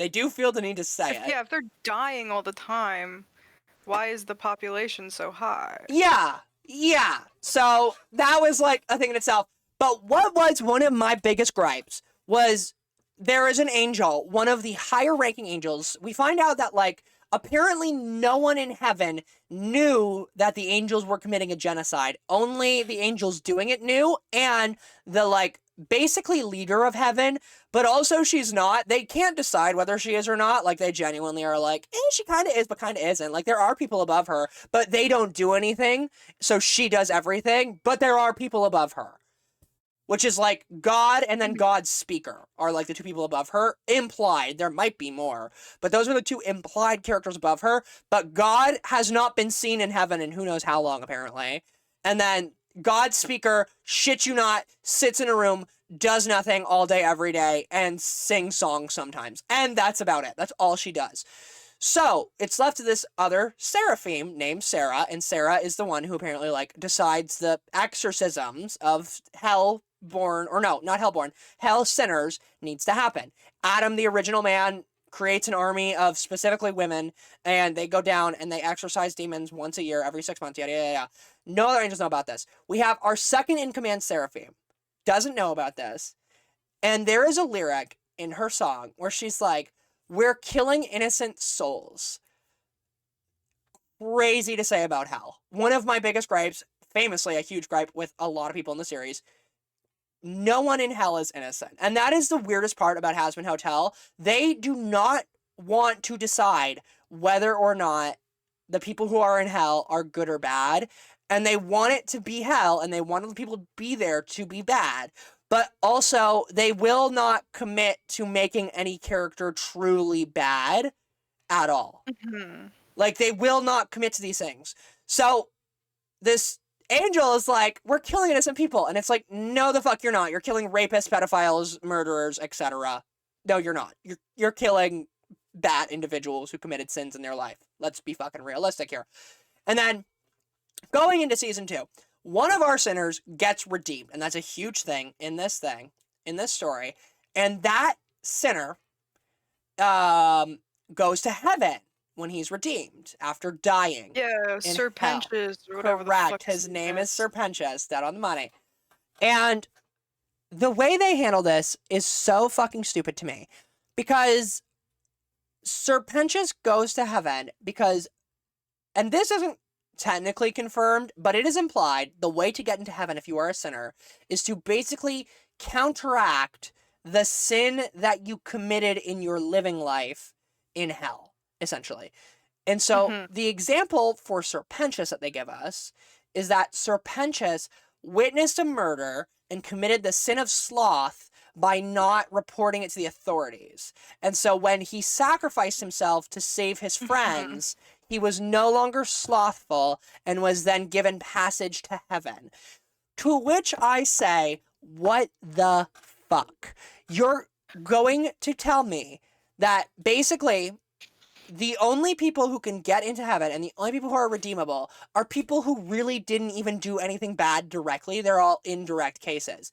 do feel the need to say it. Yeah, if they're dying all the time, why is the population so high? Yeah. So that was, like, a thing in itself. But what was one of my biggest gripes was there is an angel, one of the higher ranking angels. We find out that, like, apparently no one in heaven knew that the angels were committing a genocide. Only the angels doing it knew, and the, like, basically leader of heaven, but also she's not. They can't decide whether she is or not. Like, they genuinely are like, she kind of is, but kind of isn't. Like, there are people above her, but they don't do anything, so she does everything, but there are people above her. Which is, like, God and then God's speaker are, like, the two people above her. Implied. There might be more. But those are the two implied characters above her. But God has not been seen in heaven in who knows how long, apparently. And then God's speaker, shit you not, sits in a room, does nothing all day, every day, and sings songs sometimes. And that's about it. That's all she does. So, it's left to this other seraphim named Sarah, and Sarah is the one who apparently, like, decides the exorcisms of hell sinners needs to happen. Adam, the original man, creates an army of specifically women, and they go down and they exorcise demons once a year, every 6 months, yada, yada, yada. No other angels know about this. We have our second in command, Seraphim, doesn't know about this, and there is a lyric in her song where she's like, we're killing innocent souls. Crazy to say about hell. One of my biggest gripes, famously a huge gripe with a lot of people in the series, no one in hell is innocent. And that is the weirdest part about Hazbin Hotel. They do not want to decide whether or not the people who are in hell are good or bad. And they want it to be hell, and they want the people to be there to be bad. But also, they will not commit to making any character truly bad at all. Mm-hmm. Like, they will not commit to these things. So, this angel is like, we're killing innocent people. And it's like, no, the fuck you're not. You're killing rapists, pedophiles, murderers, etc. No, you're not. You're killing bad individuals who committed sins in their life. Let's be fucking realistic here. And then, going into season 2, one of our sinners gets redeemed. And that's a huge thing in this story. And that sinner goes to heaven when he's redeemed after dying. Yeah, Serpentius or whatever. Correct. His name is Serpentius. Dead on the money. And the way they handle this is so fucking stupid to me. Because Serpentius goes to heaven because, and this isn't technically confirmed, but it is implied, the way to get into heaven if you are a sinner is to basically counteract the sin that you committed in your living life in hell. Essentially. And so the example for Serpentius that they give us is that Serpentius witnessed a murder and committed the sin of sloth by not reporting it to the authorities. And so when he sacrificed himself to save his friends, he was no longer slothful and was then given passage to heaven. To which I say, what the fuck? You're going to tell me that basically the only people who can get into heaven and the only people who are redeemable are people who really didn't even do anything bad directly. They're all indirect cases.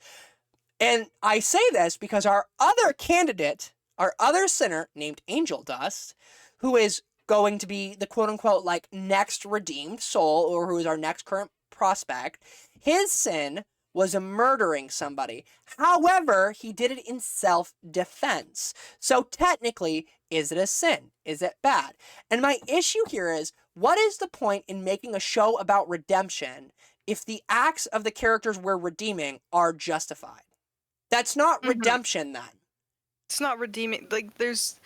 And I say this because our other candidate, our other sinner named Angel Dust, who is going to be the quote-unquote like next redeemed soul, or who is our next current prospect, his sin was murdering somebody. However, he did it in self-defense. So technically, is it a sin? Is it bad? And my issue here is, what is the point in making a show about redemption if the acts of the characters we're redeeming are justified? That's not redemption then. It's not redeeming. Like, there's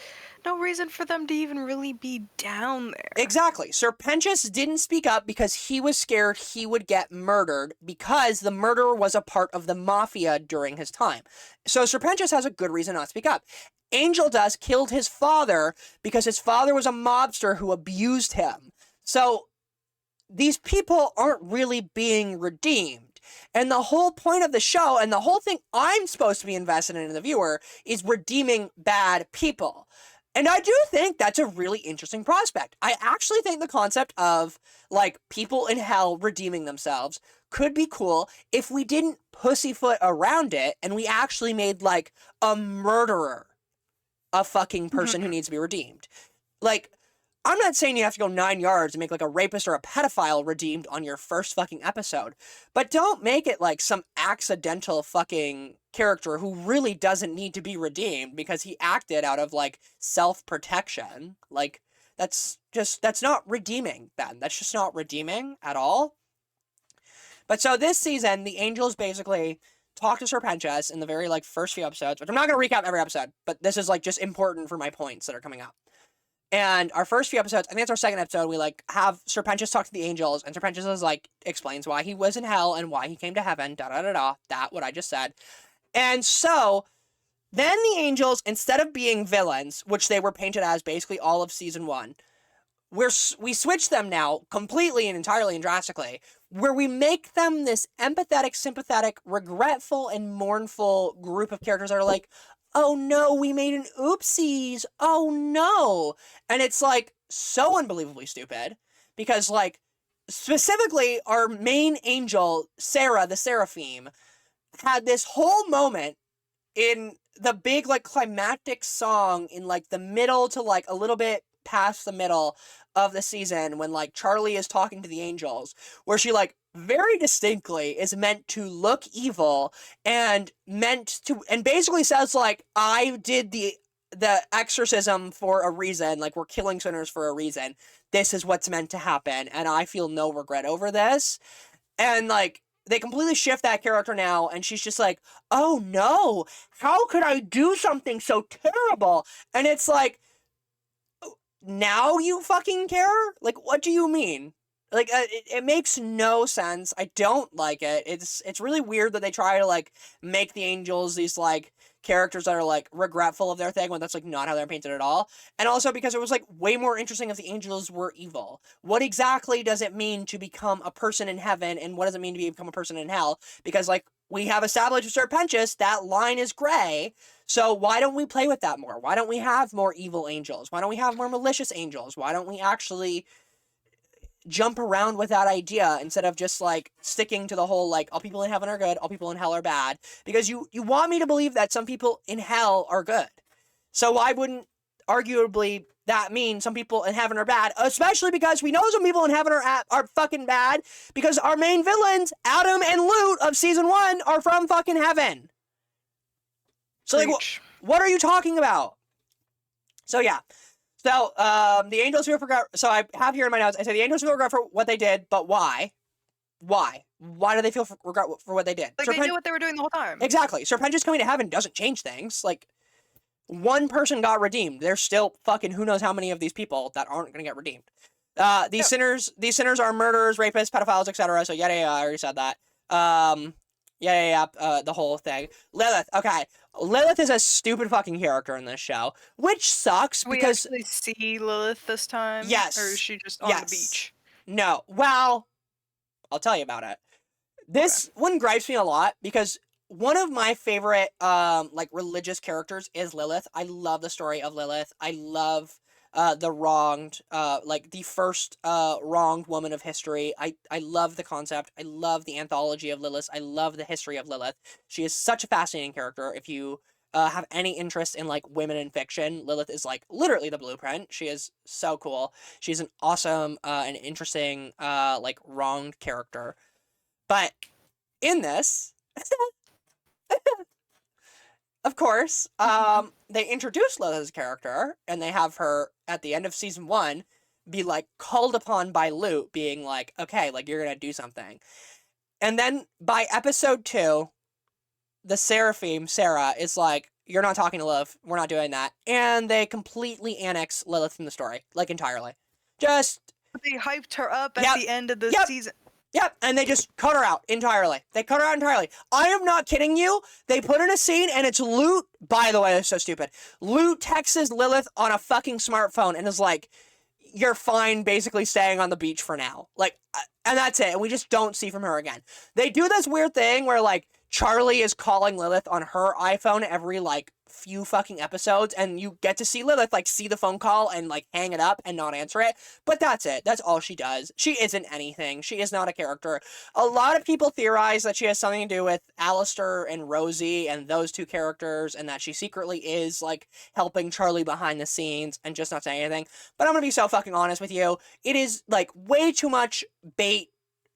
no reason for them to even really be down there. Exactly. Serpentius didn't speak up because he was scared he would get murdered because the murderer was a part of the mafia during his time. So Serpentius has a good reason not to speak up. Angel Dust killed his father because his father was a mobster who abused him. So these people aren't really being redeemed. And the whole point of the show, and the whole thing I'm supposed to be invested in the viewer, is redeeming bad people. And I do think that's a really interesting prospect. I actually think the concept of, like, people in hell redeeming themselves could be cool if we didn't pussyfoot around it and we actually made, like, a murderer a fucking person who needs to be redeemed. Like, I'm not saying you have to go 9 yards and make, like, a rapist or a pedophile redeemed on your first fucking episode, but don't make it, like, some accidental fucking character who really doesn't need to be redeemed because he acted out of, like, self-protection. Like, that's not redeeming, Ben. That's just not redeeming at all. But so this season, the Angels basically talk to Serpentius in the very, like, first few episodes, which I'm not going to recap every episode, but this is, like, just important for my points that are coming up. And our first few episodes, I think it's our second episode, we, like, have Serpentius talk to the angels, and Serpentius is, like, explains why he was in hell and why he came to heaven, da-da-da-da, that, what I just said. And so, then the angels, instead of being villains, which they were painted as basically all of season 1, we switch them now, completely and entirely and drastically, where we make them this empathetic, sympathetic, regretful, and mournful group of characters that are like, oh no, we made an oopsies, oh no. And it's, like, so unbelievably stupid, because, like, specifically our main angel, Sarah, the Seraphim, had this whole moment in the big, like, climactic song in, like, the middle to, like, a little bit past the middle of the season when, like, Charlie is talking to the angels, where she, like, very distinctly is meant to look evil and basically says, like, I did the exorcism for a reason, like, we're killing sinners for a reason. This is what's meant to happen, and I feel no regret over this. And, like, they completely shift that character now, and she's just like, oh no, how could I do something so terrible? And it's like, now you fucking care? Like, what do you mean? Like, it makes no sense. I don't like it. It's really weird that they try to, like, make the angels these, like, characters that are, like, regretful of their thing when that's, like, not how they're painted at all. And also because it was, like, way more interesting if the angels were evil. What exactly does it mean to become a person in heaven, and what does it mean to become a person in hell? Because, like, we have established with Serpentius, that line is gray. So why don't we play with that more? Why don't we have more evil angels? Why don't we have more malicious angels? Why don't we actually jump around with that idea instead of just, like, sticking to the whole, like, all people in heaven are good, all people in hell are bad? Because you want me to believe that some people in hell are good. So why wouldn't, arguably, that mean some people in heaven are bad? Especially because we know some people in heaven are fucking bad, because our main villains, Adam and Lute of season 1, are from fucking heaven. So, like, what are you talking about? So, yeah. So, the angels feel regret. So, I have here in my notes, I say the angels feel regret for what they did, but why? Why? Why do they feel regret for what they did? Like, they knew what they were doing the whole time. Exactly. Serpentius coming to heaven doesn't change things. Like, one person got redeemed. There's still fucking who knows how many of these people that aren't going to get redeemed. These sinners are murderers, rapists, pedophiles, etc. So, yeah, I already said that. The whole thing. Lilith, okay. Lilith is a stupid fucking character in this show, which sucks because... we actually see Lilith this time? Yes. Or is she just on the beach? No. Well, I'll tell you about it. This one gripes me a lot because one of my favorite, like, religious characters is Lilith. I love the story of Lilith. I love the wronged, like the first wronged woman of history. I love the concept. I love the anthology of Lilith. I love the history of Lilith. She is such a fascinating character. If you have any interest in like women in fiction, Lilith is like literally the blueprint. She is so cool. She's an awesome and interesting like wronged character. But in this, of course, they introduce Lilith's character, and they have her at the end of season 1 be like called upon by Lute, being like, okay, like you're gonna do something. And then by episode 2, the Seraphim, Sarah, is like, you're not talking to Lilith, we're not doing that. And they completely annex Lilith from the story, like entirely. Just... They hyped her up at the end of the season. Yep, and they just cut her out entirely. They cut her out entirely. I am not kidding you. They put in a scene, and it's Lute. By the way, that's so stupid. Lute texts Lilith on a fucking smartphone and is like, you're fine basically staying on the beach for now. Like, and that's it. And we just don't see from her again. They do this weird thing where, like, Charlie is calling Lilith on her iPhone every, like, few fucking episodes, and you get to see Lilith, like, see the phone call and, like, hang it up and not answer it. But that's it. That's all she does. She isn't anything. She is not a character. A lot of people theorize that she has something to do with Alistair and Rosie and those two characters, and that she secretly is, like, helping Charlie behind the scenes and just not saying anything. But I'm gonna be so fucking honest with you. It is, like, way too much bait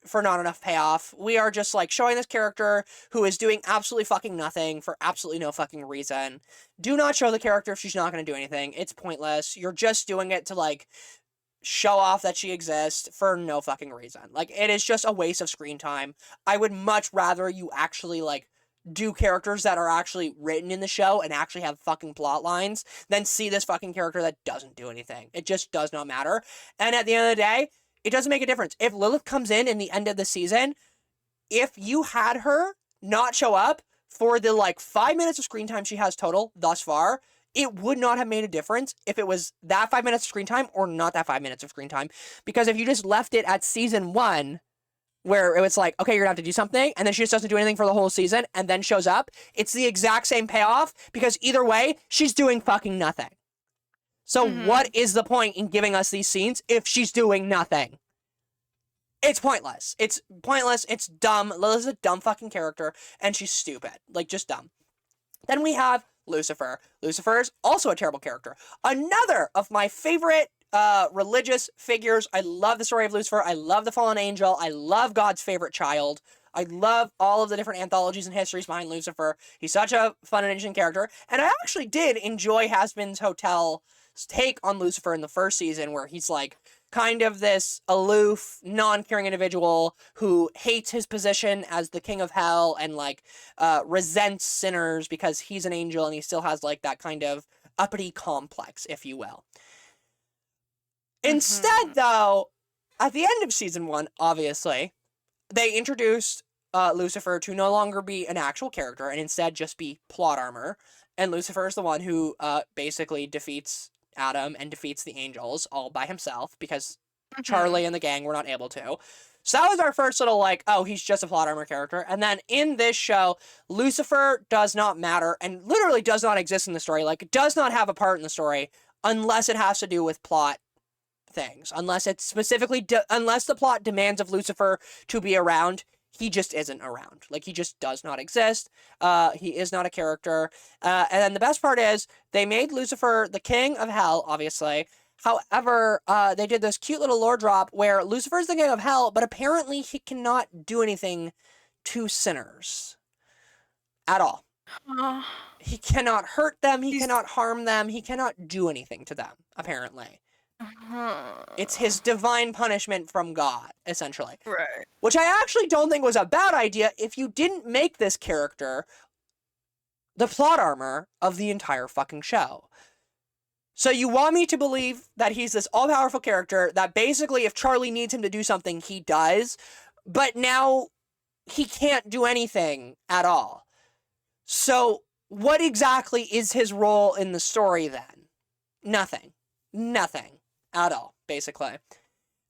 for not enough payoff. We are just like showing this character who is doing absolutely fucking nothing for absolutely no fucking reason. Do not show the character if she's not going to do anything. It's pointless. You're just doing it to like show off that she exists for no fucking reason. Like, it is just a waste of screen time. I would much rather you actually like do characters that are actually written in the show and actually have fucking plot lines than see this fucking character that doesn't do anything. It just does not matter. And at the end of the day, it doesn't make a difference. If Lilith comes in the end of the season, if you had her not show up for the, like, 5 minutes of screen time she has total thus far, it would not have made a difference if it was that 5 minutes of screen time or not that 5 minutes of screen time. Because if you just left it at season 1, where it was like, okay, you're gonna have to do something, and then she just doesn't do anything for the whole season, and then shows up, it's the exact same payoff, because either way, she's doing fucking nothing. So what is the point in giving us these scenes if she's doing nothing? It's pointless. It's pointless. It's dumb. Lilith's a dumb fucking character, and she's stupid. Like, just dumb. Then we have Lucifer. Lucifer is also a terrible character. Another of my favorite religious figures. I love the story of Lucifer. I love the fallen angel. I love God's favorite child. I love all of the different anthologies and histories behind Lucifer. He's such a fun and interesting character. And I actually did enjoy Hazbin's Hotel's take on Lucifer in the first season, where he's like kind of this aloof, non-caring individual who hates his position as the king of hell and like resents sinners because he's an angel, and he still has like that kind of uppity complex, if you will. Instead, though, at the end of season 1, obviously, they introduced Lucifer to no longer be an actual character and instead just be plot armor. And Lucifer is the one who basically defeats Adam and defeats the angels all by himself because Charlie and the gang were not able to. So that was our first little like, oh, he's just a plot armor character. And then in this show, Lucifer does not matter and literally does not exist in the story. Like, does not have a part in the story unless it has to do with plot things. Unless it's specifically, unless the plot demands of Lucifer to be around, he just isn't around. Like, he just does not exist. He is not a character. And then the best part is, they made Lucifer the king of hell, obviously. However, they did this cute little lore drop where Lucifer's the king of hell, but apparently he cannot do anything to sinners. At all. He cannot hurt them, he cannot harm them, he cannot do anything to them, apparently. It's his divine punishment from God, essentially. Right. Which I actually don't think was a bad idea if you didn't make this character the plot armor of the entire fucking show. So you want me to believe that he's this all-powerful character that basically if Charlie needs him to do something, he does, but now he can't do anything at all. So what exactly is his role in the story then? Nothing. Nothing. At all, basically.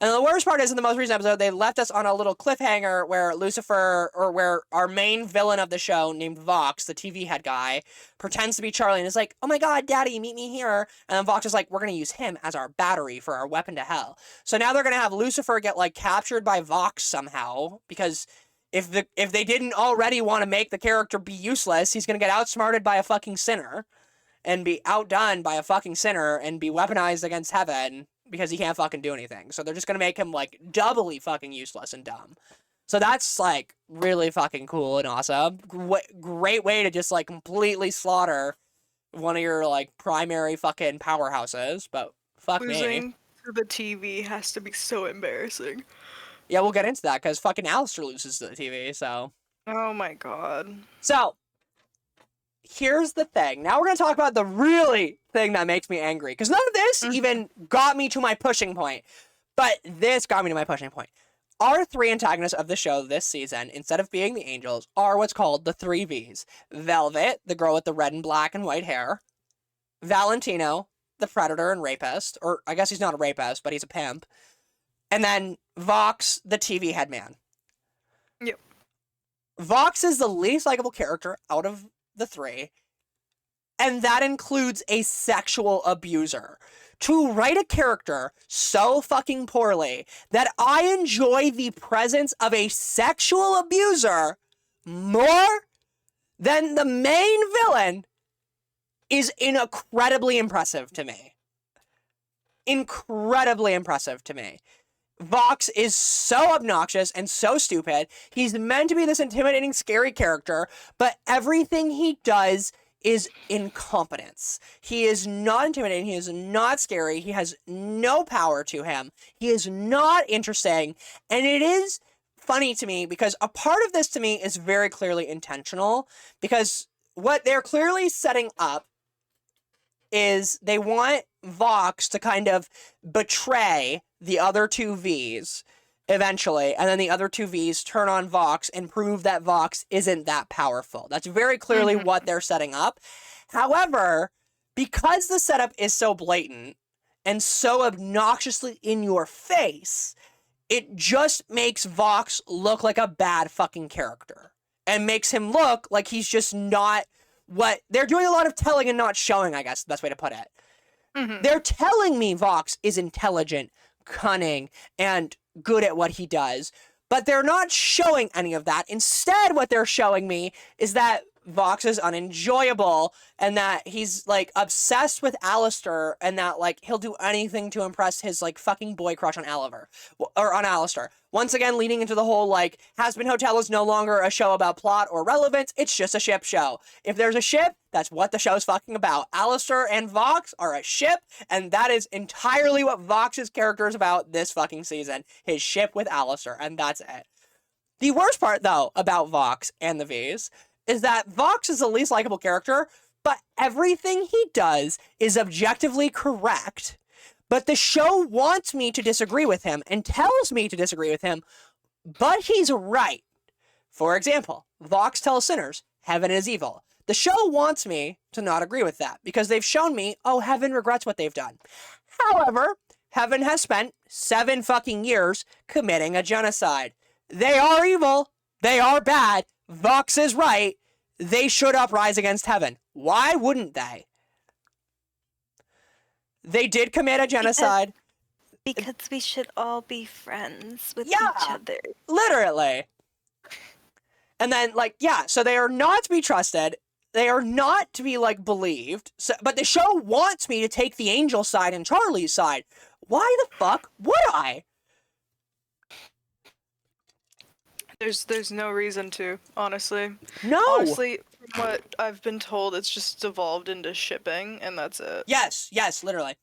And the worst part is in the most recent episode, they left us on a little cliffhanger where Lucifer, or where our main villain of the show, named Vox, the TV head guy, pretends to be Charlie and is like, oh my god, daddy, meet me here. And then Vox is like, we're going to use him as our battery for our weapon to hell. So now they're going to have Lucifer get, like, captured by Vox somehow, because if they didn't already want to make the character be useless, he's going to get outsmarted by a fucking sinner, and be outdone by a fucking sinner, and be weaponized against heaven, because he can't fucking do anything. So they're just gonna make him, like, doubly fucking useless and dumb. So that's, like, really fucking cool and awesome. Great way to just, like, completely slaughter one of your, like, primary fucking powerhouses, but fuck Losing me. to the TV has to be so embarrassing. Yeah, we'll get into that, because fucking Alistair loses to the TV, so. Oh my god. So, here's the thing. Now we're going to talk about the really thing that makes me angry. Because none of this even got me to my pushing point. But this got me to my pushing point. Our three antagonists of the show this season, instead of being the angels, are what's called the 3 Vs. Velvet, the girl with the red and black and white hair. Valentino, the predator and rapist. Or I guess he's not a rapist, but he's a pimp. And then Vox, the TV head man. Yep. Vox is the least likable character out of the 3, and that includes a sexual abuser. To write a character so fucking poorly that I enjoy the presence of a sexual abuser more than the main villain is incredibly impressive to me. Incredibly impressive to me. Vox is so obnoxious and so stupid. He's meant to be this intimidating, scary character, but everything he does is incompetence. He is not intimidating. He is not scary. He has no power to him. He is not interesting. And it is funny to me because a part of this to me is very clearly intentional, because what they're clearly setting up is they want Vox to kind of betray the other 2 Vs eventually, and then the other 2 Vs turn on Vox and prove that Vox isn't that powerful. That's very clearly what they're setting up. However, because the setup is so blatant and so obnoxiously in your face, it just makes Vox look like a bad fucking character and makes him look like he's just not what they're doing. A lot of telling and not showing, I guess is the best way to put it. They're telling me Vox is intelligent, cunning, and good at what he does, but they're not showing any of that. Instead, what they're showing me is that Vox is unenjoyable, and that he's, like, obsessed with Alistair, and that, like, he'll do anything to impress his, like, fucking boy crush on Alistair. Once again, leading into the whole, like, Hazbin Hotel is no longer a show about plot or relevance, it's just a ship show. If there's a ship, that's what the show's fucking about. Alistair and Vox are a ship, and that is entirely what Vox's character is about this fucking season. His ship with Alistair, and that's it. The worst part, though, about Vox and the Vs is that Vox is the least likable character, but everything he does is objectively correct. But the show wants me to disagree with him and tells me to disagree with him, but he's right. For example, Vox tells sinners, heaven is evil. The show wants me to not agree with that because they've shown me, oh, heaven regrets what they've done. However, heaven has spent 7 fucking years committing a genocide. They are evil. They are bad. Vox is right. They should uprise against heaven. Why wouldn't they? They did commit a genocide. Because we should all be friends with each other. Literally. And then, like, yeah, so they are not to be trusted. They are not to be, like, believed. So, but the show wants me to take the angel side and Charlie's side. Why the fuck would I? There's no reason to, honestly. No! Honestly, from what I've been told, it's just devolved into shipping, and that's it. Yes, literally.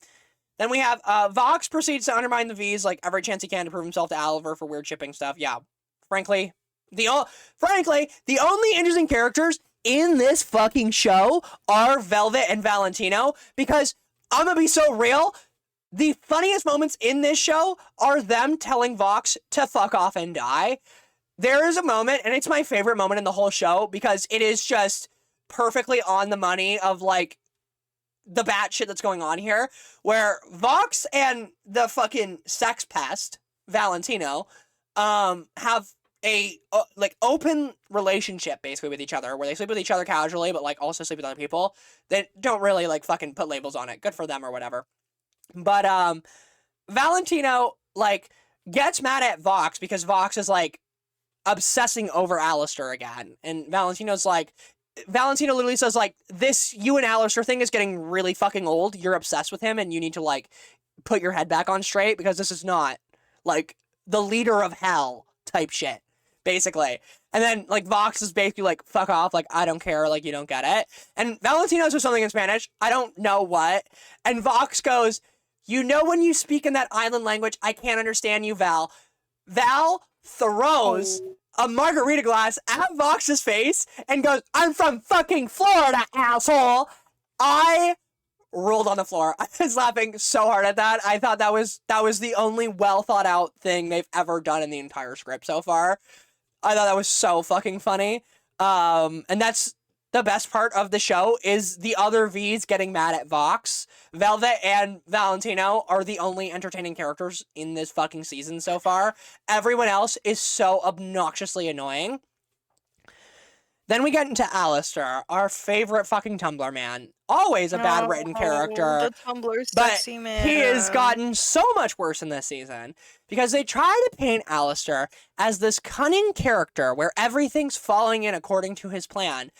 Then we have, Vox proceeds to undermine the Vs, like, every chance he can to prove himself to Oliver for weird shipping stuff. Yeah, frankly, the only interesting characters in this fucking show are Velvet and Valentino, because, I'm gonna be so real, the funniest moments in this show are them telling Vox to fuck off and die. There is a moment, and it's my favorite moment in the whole show, because it is just perfectly on the money of, like, the batshit that's going on here, where Vox and the fucking sex pest, Valentino have a like open relationship basically with each other, where they sleep with each other casually, but like also sleep with other people. They don't really like fucking put labels on it. Good for them or whatever. But Valentino like gets mad at Vox because Vox is like obsessing over Alistair again, and Valentino literally says like, this you and Alistair thing is getting really fucking old. You're obsessed with him and you need to like put your head back on straight, because this is not like the leader of hell type shit, basically. And then like Vox is basically like, fuck off, like I don't care, like you don't get it. And Valentino says something in Spanish, I don't know what, and Vox goes, you know when you speak in that island language, I can't understand you, Val. Val throws a margarita glass at Vox's face and goes, I'm from fucking Florida, asshole. I rolled on the floor. I was laughing so hard at that. I thought that was the only well thought out thing they've ever done in the entire script so far. I thought that was so fucking funny. And that's the best part of the show, is the other V's getting mad at Vox. Velvet and Valentino are the only entertaining characters in this fucking season so far. Everyone else is so obnoxiously annoying. Then we get into Alistair, our favorite fucking Tumblr man. Always a bad written character. The Tumblr but sexy man. He has gotten so much worse in this season because they try to paint Alistair as this cunning character where everything's falling in according to his plan.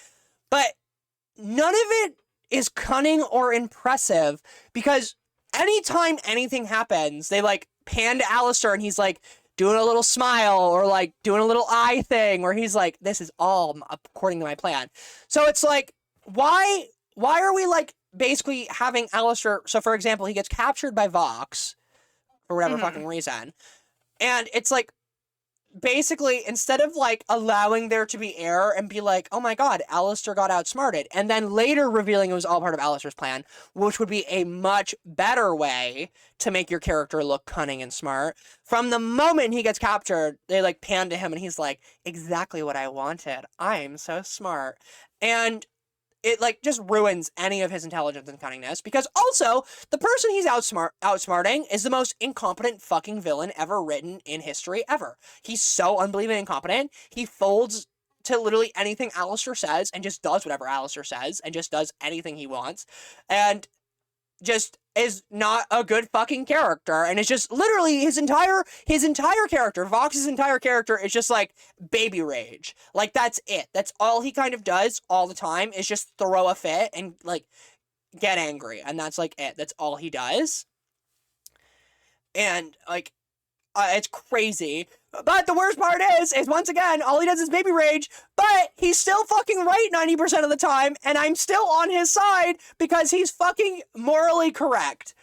But none of it is cunning or impressive, because anytime anything happens, they like pan to Alistair and he's like doing a little smile or like doing a little eye thing where he's like, this is all according to my plan. So it's like, why are we like basically having Alistair? So for example, he gets captured by Vox for whatever fucking reason. And it's like, basically, instead of like allowing there to be error and be like, oh my god, Alistair got outsmarted, and then later revealing it was all part of Alistair's plan, which would be a much better way to make your character look cunning and smart. From the moment he gets captured, they like pan to him and he's like, exactly what I wanted. I'm so smart. And it like just ruins any of his intelligence and cunningness, because also the person he's outsmarting is the most incompetent fucking villain ever written in history ever. He's so unbelievably incompetent. He folds to literally anything Alistair says and just does whatever Alistair says and just does anything he wants, and just is not a good fucking character. And it's just literally his entire character, Vox's entire character, is just like baby rage. Like that's it. That's all he kind of does all the time, is just throw a fit and like get angry, and that's like it. That's all he does. And like it's crazy. But the worst part is once again, all he does is baby rage, but he's still fucking right 90% of the time, and I'm still on his side because he's fucking morally correct,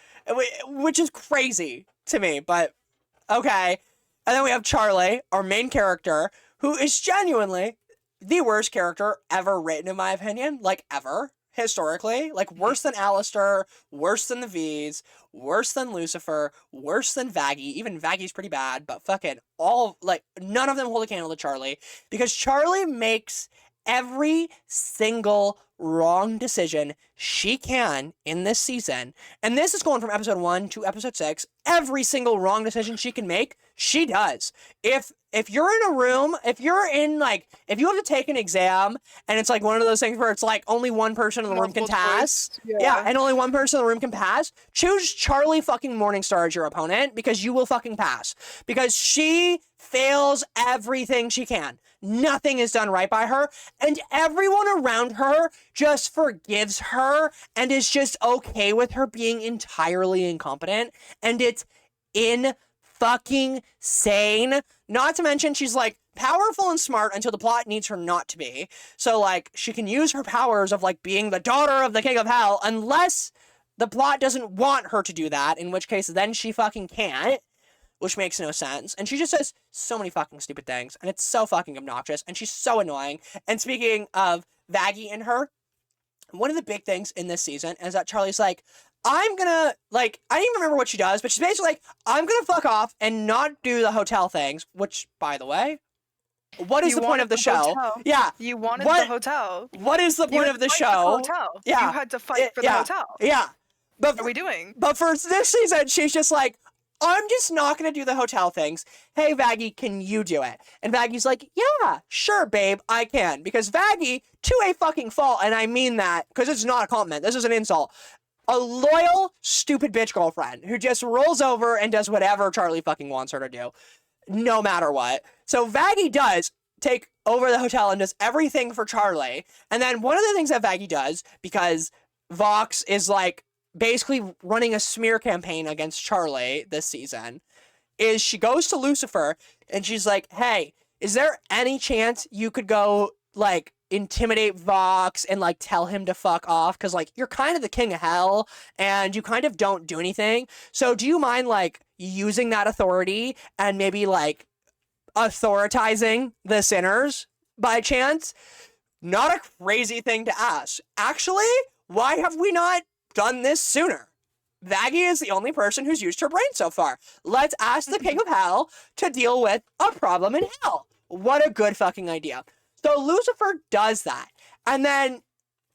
which is crazy to me, but okay. And then we have Charlie, our main character, who is genuinely the worst character ever written, in my opinion, like ever. Historically, like worse than Alistair, worse than the V's, worse than Lucifer, worse than Vaggie. Even Vaggie's pretty bad, but fucking all, like, none of them hold a candle to Charlie, because Charlie makes every single wrong decision she can in this season. And this is going from episode 1 to episode 6. Every single wrong decision she can make, she does. If you're in a room, if you have to take an exam and it's like one of those things where it's like only one person in the room can pass. Yeah, and only one person in the room can pass. Choose Charlie fucking Morningstar as your opponent, because you will fucking pass. Because she fails everything she can. Nothing is done right by her, and everyone around her just forgives her and is just okay with her being entirely incompetent, and it's fucking sane. Not to mention, she's like powerful and smart until the plot needs her not to be. So like she can use her powers of like being the daughter of the king of hell, unless the plot doesn't want her to do that, in which case then she fucking can't, which makes no sense. And she just says so many fucking stupid things, and it's so fucking obnoxious, and she's so annoying. And speaking of Vaggie and her, one of the big things in this season is that Charlie's like, I'm gonna, like, I don't even remember what she does, but she's basically like, I'm gonna fuck off and not do the hotel things, which, by the way, what is the point of the show? Hotel. Yeah. You wanted the hotel. What is the point of the show? Yeah. You had to fight for the hotel. Yeah. But what are we doing? But for this season, she's just like, I'm just not going to do the hotel things. Hey, Vaggie, can you do it? And Vaggie's like, yeah, sure, babe, I can. Because Vaggie, to a fucking fault, and I mean that because it's not a compliment. This is an insult. A loyal, stupid bitch girlfriend who just rolls over and does whatever Charlie fucking wants her to do, no matter what. So Vaggie does take over the hotel and does everything for Charlie. And then one of the things that Vaggie does, because Vox is like basically running a smear campaign against Charlie this season, is she goes to Lucifer and she's like, hey, is there any chance you could go like intimidate Vox and like tell him to fuck off? Because like you're kind of the king of hell and you kind of don't do anything. So do you mind like using that authority and maybe like authoritizing the sinners by chance? Not a crazy thing to ask. Actually, why have we not done this sooner? Vaggie is the only person who's used her brain so far. Let's ask the king of hell to deal with a problem in hell. What a good fucking idea. So Lucifer does that. And then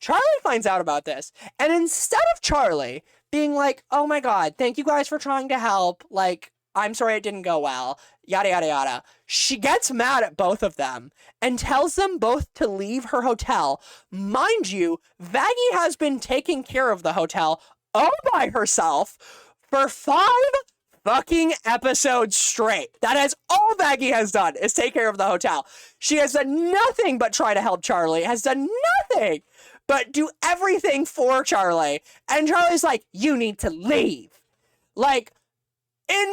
Charlie finds out about this. And instead of Charlie being like, oh my God, thank you guys for trying to help. Like, I'm sorry it didn't go well. Yada, yada, yada. She gets mad at both of them and tells them both to leave her hotel. Mind you, Vaggie has been taking care of the hotel all by herself for 5 fucking episodes straight. That is all Vaggie has done, is take care of the hotel. She has done nothing but try to help Charlie, has done nothing but do everything for Charlie. And Charlie's like, you need to leave. Like,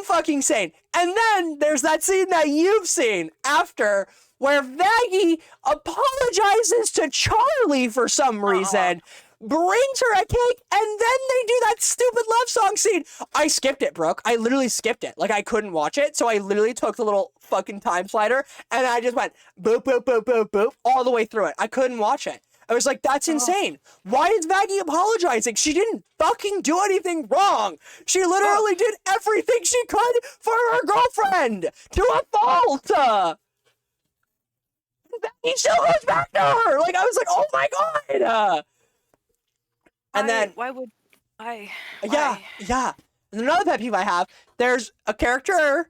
fucking insane. And then there's that scene that you've seen after where Vaggie apologizes to Charlie for some reason, brings her a cake, and then they do that stupid love song scene. I skipped it, Brooke. I literally skipped it. Like, I couldn't watch it, so I literally took the little fucking time slider, and I just went boop, boop, boop, boop, boop, all the way through it. I couldn't watch it. I was like, that's insane. Why is Vaggie apologizing? She didn't fucking do anything wrong. She literally did everything she could for her girlfriend to a fault. Vaggie still goes back to her. Like, I was like, oh my God. And then why would I? Yeah. And another pet peeve I have, there's a character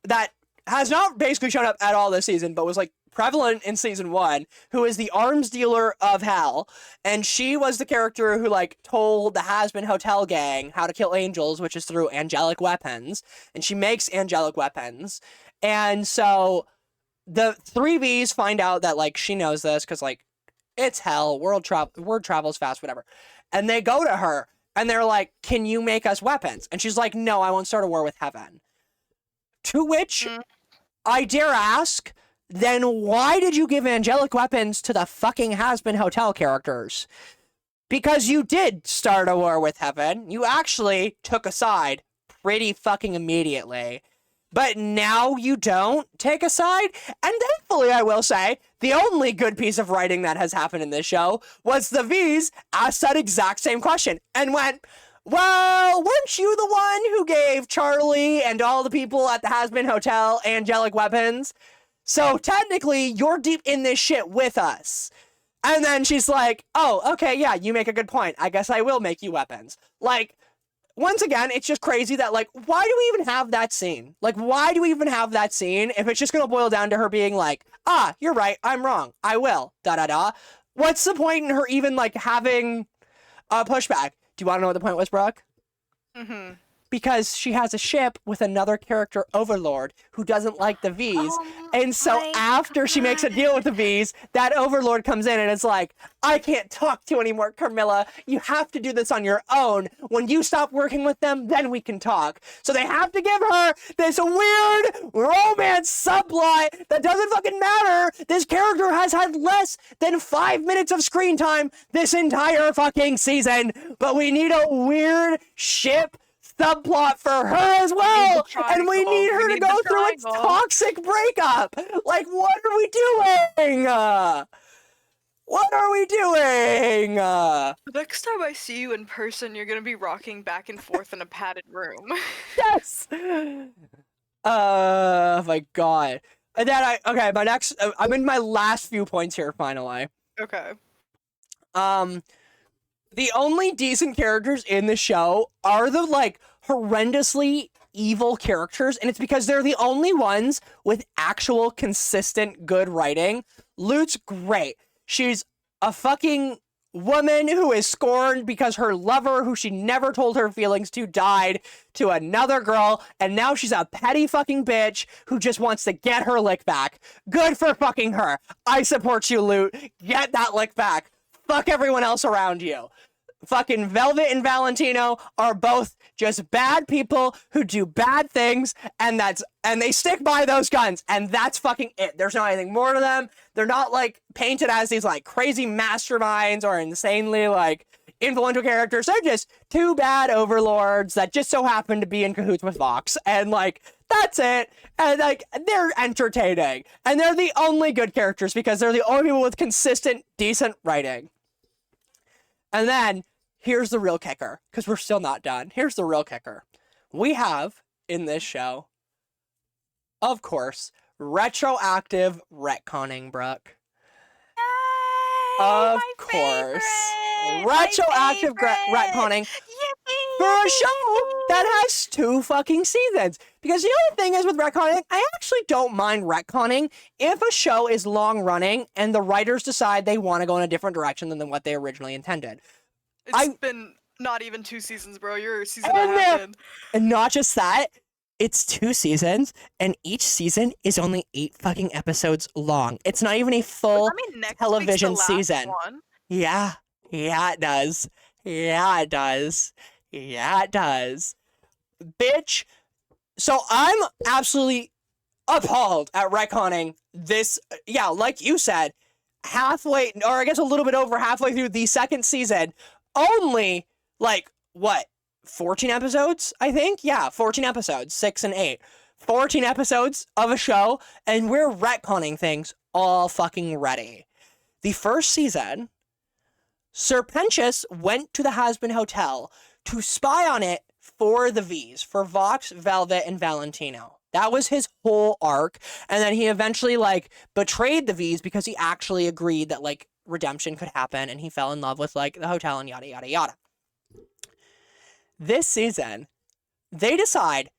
that has not basically shown up at all this season, but was like prevalent in season 1, who is the arms dealer of hell. And she was the character who like told the Hazbin hotel gang how to kill angels, which is through angelic weapons. And she makes angelic weapons. And so the 3Vs find out that like she knows this because like it's hell, word travels fast, whatever. And they go to her and they're like, can you make us weapons? And she's like, no, I won't start a war with heaven. To which I dare ask, then why did you give angelic weapons to the fucking Hazbin hotel characters? Because you did start a war with heaven. You actually took a side pretty fucking immediately. But now you don't take a side? And thankfully, I will say, the only good piece of writing that has happened in this show was the V's asked that exact same question and went, well, weren't you the one who gave Charlie and all the people at the Hazbin Hotel angelic weapons? So technically, you're deep in this shit with us. And then she's like, oh, okay, yeah, you make a good point. I guess I will make you weapons. Like, once again, it's just crazy that, like, why do we even have that scene? Like, why do we even have that scene if it's just gonna boil down to her being like, ah, you're right, I'm wrong, I will, da-da-da. What's the point in her even, like, having a pushback? Do you want to know what the point was, Brooke? Mm-hmm. Because she has a ship with another character, Overlord, who doesn't like the V's. And so after she makes a deal with the V's, that Overlord comes in and it's like, I can't talk to you anymore, Carmilla. You have to do this on your own. When you stop working with them, then we can talk. So they have to give her this weird romance subplot that doesn't fucking matter. This character has had less than 5 minutes of screen time this entire fucking season. But we need a weird ship subplot for her as well, and we need her to go through its toxic breakup. Like, what are we doing? What are we doing? Next time I see you in person, you're gonna be rocking back and forth in a padded room. Yes. My God. And then my next. I'm in my last few points here. Finally. Okay. The only decent characters in the show are the, like, horrendously evil characters, and it's because they're the only ones with actual consistent good writing. Lute's great. She's a fucking woman who is scorned because her lover, who she never told her feelings to, died to another girl, and now she's a petty fucking bitch who just wants to get her lick back. Good for fucking her. I support you, Lute. Get that lick back. Fuck everyone else around you. Fucking Velvet and Valentino are both just bad people who do bad things, and they stick by those guns, and that's fucking it. There's not anything more to them. They're not like painted as these like crazy masterminds or insanely like influential characters. They're just two bad overlords that just so happen to be in cahoots with Vox, and like that's it. And like they're entertaining, and they're the only good characters because they're the only people with consistent, decent writing. And then, here's the real kicker, because we're still not done. Here's the real kicker. We have, in this show, of course, retroactive retconning, Brooke. Yay, of course. Retroactive retconning for a show that has 2 fucking seasons. Because you know the thing is with retconning, I actually don't mind retconning if a show is long running and the writers decide they want to go in a different direction than what they originally intended. It's been not even 2 seasons, bro. You're a season and a half in. And not just that, it's 2 seasons, and each season is only 8 fucking episodes long. It's not even a full television season. One? Yeah, it does. Yeah, it does. Bitch. So I'm absolutely appalled at retconning this. Yeah, like you said, halfway, or I guess a little bit over halfway through the 2nd season, only, like, what, 14 episodes, I think? Yeah, 14 episodes, 6 and 8. 14 episodes of a show, and we're retconning things all fucking ready. The first season, Sir Pentious went to the Hazbin Hotel to spy on it for the V's, for Vox, Velvet, and Valentino. That was his whole arc, and then he eventually, like, betrayed the V's because he actually agreed that, like, redemption could happen, and he fell in love with, like, the hotel and yada, yada, yada. This season, they decide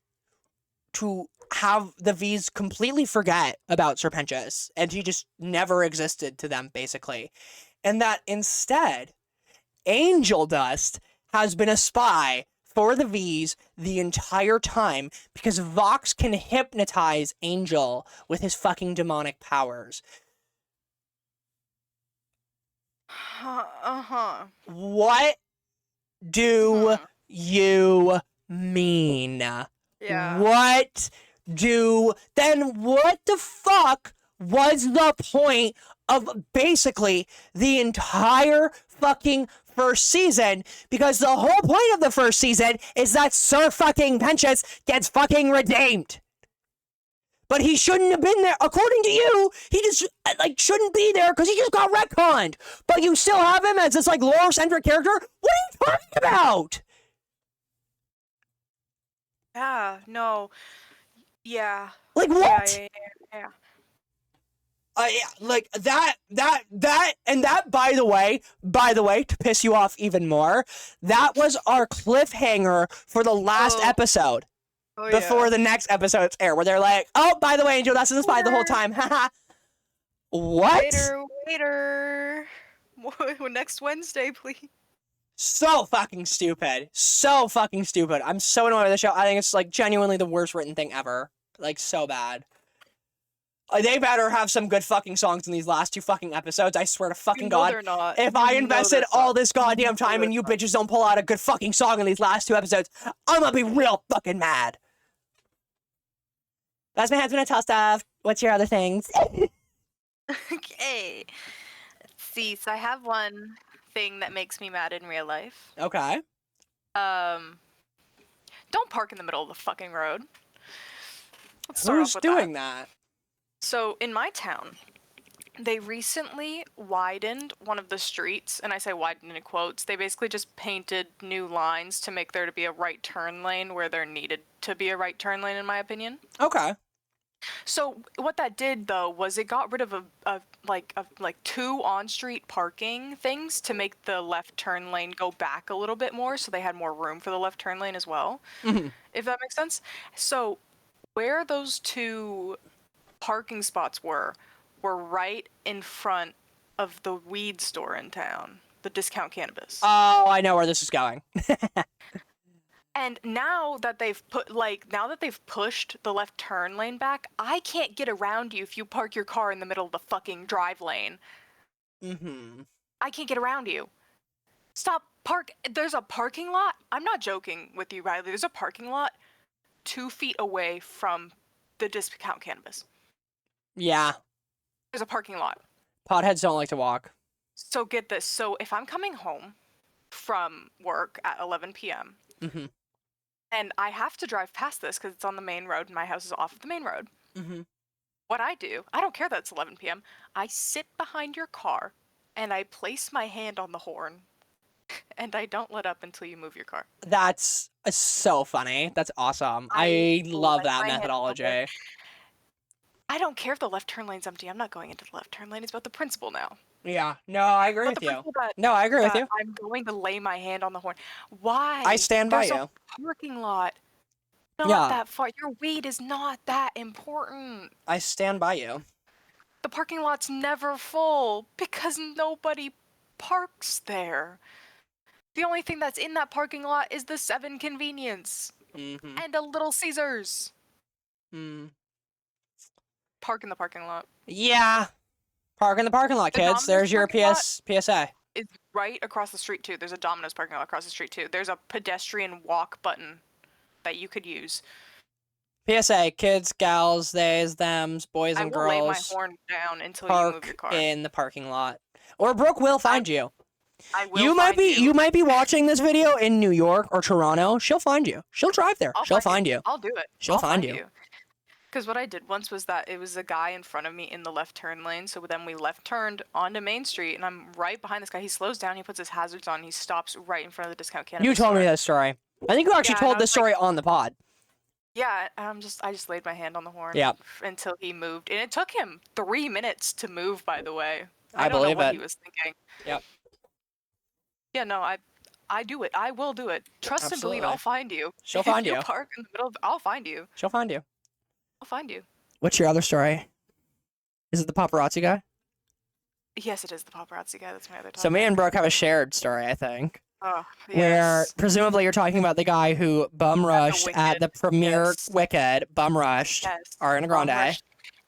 to have the V's completely forget about Sir Pentious, and he just never existed to them, basically. And that instead, Angel Dust has been a spy for the V's the entire time because Vox can hypnotize Angel with his fucking demonic powers. What do you mean? Yeah. Then what the fuck was the point of basically the entire fucking first season? Because the whole point of the first season is that Sir fucking Pentious gets fucking redeemed. But he shouldn't have been there. According to you, he just, like, shouldn't be there because he just got retconned. But you still have him as this, like, lore-centric character? What are you talking about? Yeah, no. Yeah. Like, what? Yeah. Like, that, and that, by the way, to piss you off even more, that was our cliffhanger for the last episode. Before the next episode's air, where they're like, oh, by the way, Angel Dust is a spy the whole time. Haha. What? Waiter. Next Wednesday, please. So fucking stupid. I'm so annoyed with the show. I think it's, like, genuinely the worst written thing ever. Like, so bad. They better have some good fucking songs in these last 2 fucking episodes. I swear to fucking God. They're not. If I invested all this goddamn time and you bitches don't pull out a good fucking song in these last 2 episodes, I'm gonna be real fucking mad. That's my husband and tell stuff. What's your other things? Okay. Let's see. So I have one thing that makes me mad in real life. Okay. Don't park in the middle of the fucking road. Let's start Who's off with doing that? So in my town, they recently widened one of the streets, and I say widened in quotes. They basically just painted new lines to make there to be a right turn lane where there needed to be a right turn lane, in my opinion. Okay. So what that did though was it got rid of like 2 on-street parking things to make the left turn lane go back a little bit more, so they had more room for the left turn lane as well. If that makes sense. So where those 2 parking spots were right in front of the weed store in town, the Discount Cannabis. Oh, I know where this is going. And now that they've pushed the left turn lane back, I can't get around you if you park your car in the middle of the fucking drive lane. I can't get around you. Stop, park. There's a parking lot. I'm not joking with you, Riley. There's a parking lot 2 feet away from the Discount Cannabis. Yeah. There's a parking lot. Potheads don't like to walk. So get this. So if I'm coming home from work at 11 p.m., and I have to drive past this because it's on the main road and my house is off of the main road. What I do, I don't care that it's 11 p.m. I sit behind your car and I place my hand on the horn and I don't let up until you move your car. That's so funny. That's awesome. I love that methodology. I don't care if the left turn lane's empty. I'm not going into the left turn lane. It's about the principle now. Yeah. No, I agree with you. No, I agree with you. I'm going to lay my hand on the horn. Why? I stand by you. There's a parking lot. Not that far. Your weed is not that important. I stand by you. The parking lot's never full because nobody parks there. The only thing that's in that parking lot is the 7 Convenience and a Little Caesars. Park in the parking lot. Yeah. Park in the parking lot, kids. There's your PSA. It's right across the street, too. There's a Domino's parking lot across the street, too. There's a pedestrian walk button that you could use. PSA, kids, gals, theys, thems, boys and girls. I will lay my horn down until you move your car. Park in the parking lot. Or Brooke will find you. I will find you. You might be watching this video in New York or Toronto. She'll find you. She'll drive there. She'll find you. I'll do it. She'll find you. Because what I did once was that it was a guy in front of me in the left turn lane, so then we left turned onto Main Street, and I'm right behind this guy. He slows down, he puts his hazards on, he stops right in front of the Discount Cannabis You told me that story. I think you actually told this story on the pod. Yeah, I just laid my hand on the horn until he moved. And it took him 3 minutes to move, by the way. I don't know what he was thinking. Yep. Yeah, no, I do it. I will do it. Trust and believe, I'll find you. She'll find you. If you park in the middle of, I'll find you. She'll find you. I'll find you. What's your other story? Is it the paparazzi guy? Yes, it is the paparazzi guy. That's my other topic. So me and Brooke have a shared story, I think. Oh, yes. Where presumably you're talking about the guy who bum rushed at the premiere Wicked, bum rushed Ariana Grande.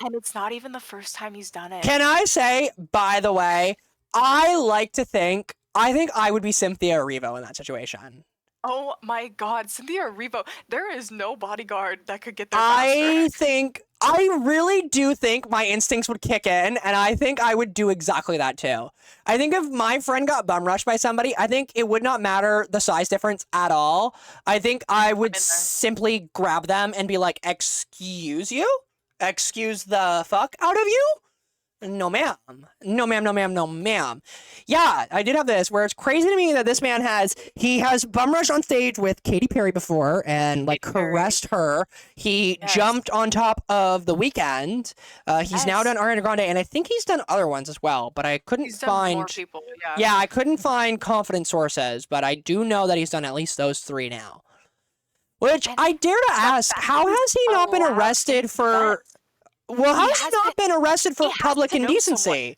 And it's not even the first time he's done it. Can I say, by the way, I think I would be Cynthia Erivo in that situation. Oh my God, Cynthia Erivo. There is no bodyguard that could get there faster. I really do think my instincts would kick in, and I think I would do exactly that too. I think if my friend got bum rushed by somebody, I think it would not matter the size difference at all. I think I would simply grab them and be like, excuse you? Excuse the fuck out of you? No, ma'am. No, ma'am, no, ma'am, no, ma'am. Yeah, I did have this, where it's crazy to me that this man has bum rushed on stage with Katy Perry before and, like, caressed her. He jumped on top of The Weeknd. He's now done Ariana Grande, and I think he's done other ones as well, but I couldn't find... more people, Yeah, I couldn't find confident sources, but I do know that he's done at least those 3 now. Which, I dare to ask, how has he not been arrested for... Well, how has he not been arrested for public indecency?